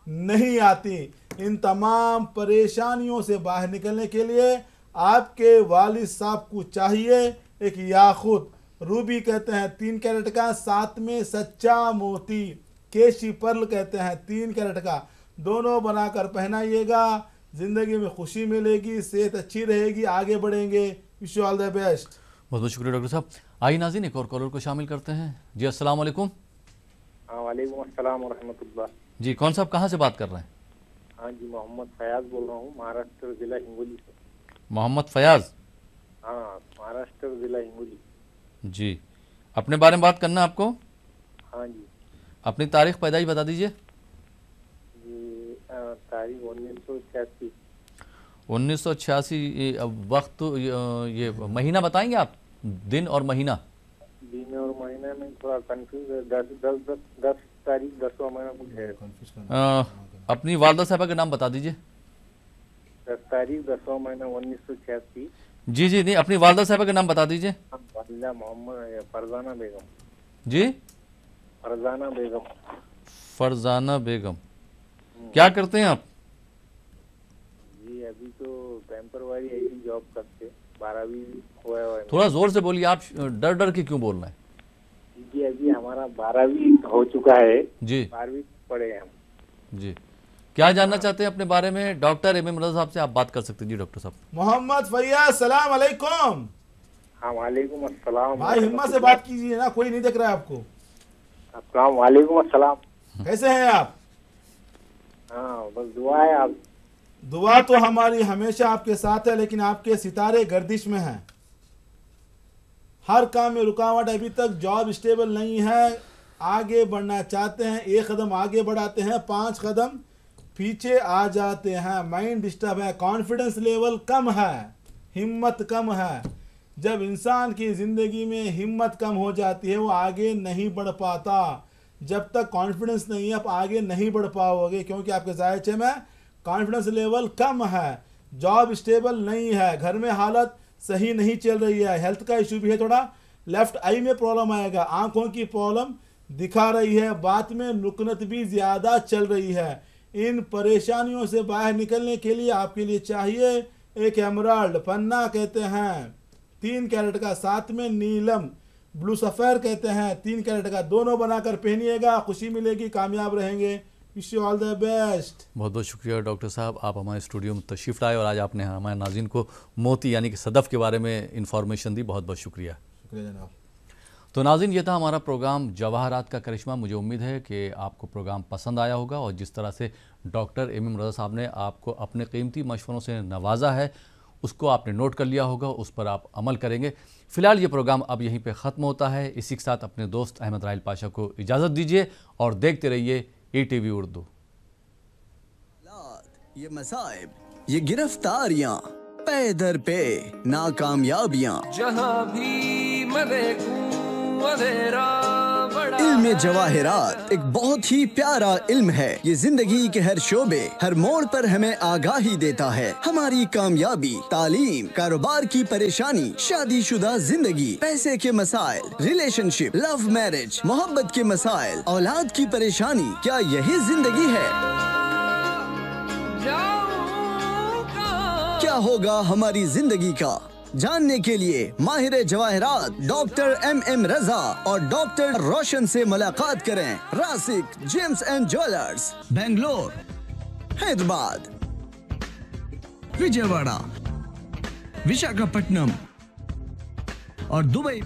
नहीं आती। इन तमाम परेशानियों से बाहर निकलने के लिए आपके वालिद साहब को चाहिए एक याकूत, रूबी कहते हैं 3 कैरेट का, साथ में सच्चा मोती, केशी पर्ल कहते हैं 3 कैरेट का, दोनों बनाकर पहनाइएगा। ज़िंदगी में खुशी मिलेगी, सेहत अच्छी रहेगी, आगे बढ़ेंगे। Wish you all the best. बहुत बहुत शुक्रिया डॉक्टर साहब। आइए नाज़रीन एक और कॉलर को शामिल करते हैं जी। अस्सलाम वालेकुम। वालेकुम अस्सलाम व रहमतुल्लाह। जी कौन साहब कहाँ से बात कर रहे हैं? हाँ जी मोहम्मद फयाज बोल रहा हूँ, महाराष्ट्र जिला हिंगोली से। मोहम्मद फयाज? हाँ महाराष्ट्र जिला हिंगोली जी। अपने बारे में बात करना है आपको? हाँ जी। अपनी तारीख पैदाइश बता दीजिए। जी तारीख 1986। 1986। वक्त ये महीना बताएंगे आप, दिन और महीना? दिन और महीना में थोड़ा कंफ्यूज है, 10 तारीख 10वां महीना कुछ है। अपनी वालदा साहबा का नाम बता दीजिए। 10 तारीख 10वां महीना 1986। जी जी नहीं, अपनी वालदा साहबा का नाम बता दीजिए। वालिदा मोहम्मद फरजाना बेगम। जी फरजाना बेगम। फरजाना बेगम। क्या करते हैं आप? जी अभी तो टेम्परवारी आई जॉब करते, 12वीं हुआ है। थोड़ा जोर से बोलिए, आप डर डर के क्यों बोल रहे हैं? जी अभी हमारा 12वीं हो चुका है जी, 12वीं पढ़े हैं हम जी। क्या जानना चाहते हैं अपने बारे में? डॉक्टर MM रजा साहब से आप बात कर सकते हैं जी। डॉक्टर साहब। मोहम्मद फैयाज सलाम अलैकुम। हाँ वालेकुम अस्सलाम। भाई हिम्मत से बात कीजिए ना, कोई नहीं देख रहा है आपको। अस्सलाम वालेकुम अस्सलाम। कैसे हैं आप? हाँ बस दुआ है। आप दुआ तो हमारी हमेशा आपके साथ है, लेकिन आपके सितारे गर्दिश में हैं, हर काम में रुकावट, अभी तक जॉब स्टेबल नहीं है, आगे बढ़ना चाहते हैं, 1 कदम आगे बढ़ाते हैं, 5 कदम पीछे आ जाते हैं, माइंड डिस्टर्ब है, कॉन्फिडेंस लेवल कम है, हिम्मत कम है। जब इंसान की ज़िंदगी में हिम्मत कम हो जाती है वो आगे नहीं बढ़ पाता। जब तक कॉन्फिडेंस नहीं है आप आगे नहीं बढ़ पाओगे, क्योंकि आपके जायचे में कॉन्फिडेंस लेवल कम है, जॉब स्टेबल नहीं है, घर में हालत सही नहीं चल रही है, हेल्थ का इशू भी है, थोड़ा लेफ्ट आई में प्रॉब्लम आएगा, आंखों की प्रॉब्लम दिखा रही है, बात में नुकनत भी ज़्यादा चल रही है। इन परेशानियों से बाहर निकलने के लिए आपके लिए चाहिए एक एमराल्ड, पन्ना कहते हैं 3 कैरेट का, साथ में नीलम ब्लू सफ़ेर कहते हैं 3 कैरेट का, दोनों बनाकर पहनिएगा, खुशी मिलेगी, कामयाब रहेंगे। Wish you all the best. बहुत बहुत शुक्रिया डॉक्टर साहब, आप हमारे स्टूडियो में तशरीफ़ लाए और आज आपने हमारे नाज़रीन को मोती यानी कि सदफ़ के बारे में इंफॉर्मेशन दी। बहुत बहुत शुक्रिया। शुक्रिया जनाब। तो नाज़रीन ये था हमारा प्रोग्राम जवाहरात का करिश्मा। मुझे उम्मीद है कि आपको प्रोग्राम पसंद आया होगा और जिस तरह से डॉक्टर MM रजा साहब ने आपको अपने कीमती मशवरों से नवाजा है उसको आपने नोट कर लिया होगा, उस पर आप अमल करेंगे। फ़िलहाल ये प्रोग्राम अब यहीं पे ख़त्म होता है। इसी के साथ अपने दोस्त अहमद राहिल पाशा को इजाज़त दीजिए और देखते रहिए ETV उर्दू। ये मसाइब, ये गिरफ्तारियां, पे दर पे नाकामयाबियां, जहां भी मैं देखूं अंधेरा बड़ा। इल्म जवाहिरात एक बहुत ही प्यारा इल्म है। ये जिंदगी के हर शोबे, हर मोड़ पर हमें आगाही देता है। हमारी कामयाबी, तालीम, कारोबार की परेशानी, शादीशुदा जिंदगी, पैसे के मसाइल, रिलेशनशिप, लव मैरिज, मोहब्बत के मसाइल, औलाद की परेशानी, क्या यही जिंदगी है? क्या होगा हमारी जिंदगी का? जानने के लिए माहिर जवाहिरात डॉक्टर MM रजा और डॉक्टर रोशन से मुलाकात करें। Rasik gems and jewellers, Bangalore, Hyderabad, Vijayawada, Visakhapatnam और दुबई।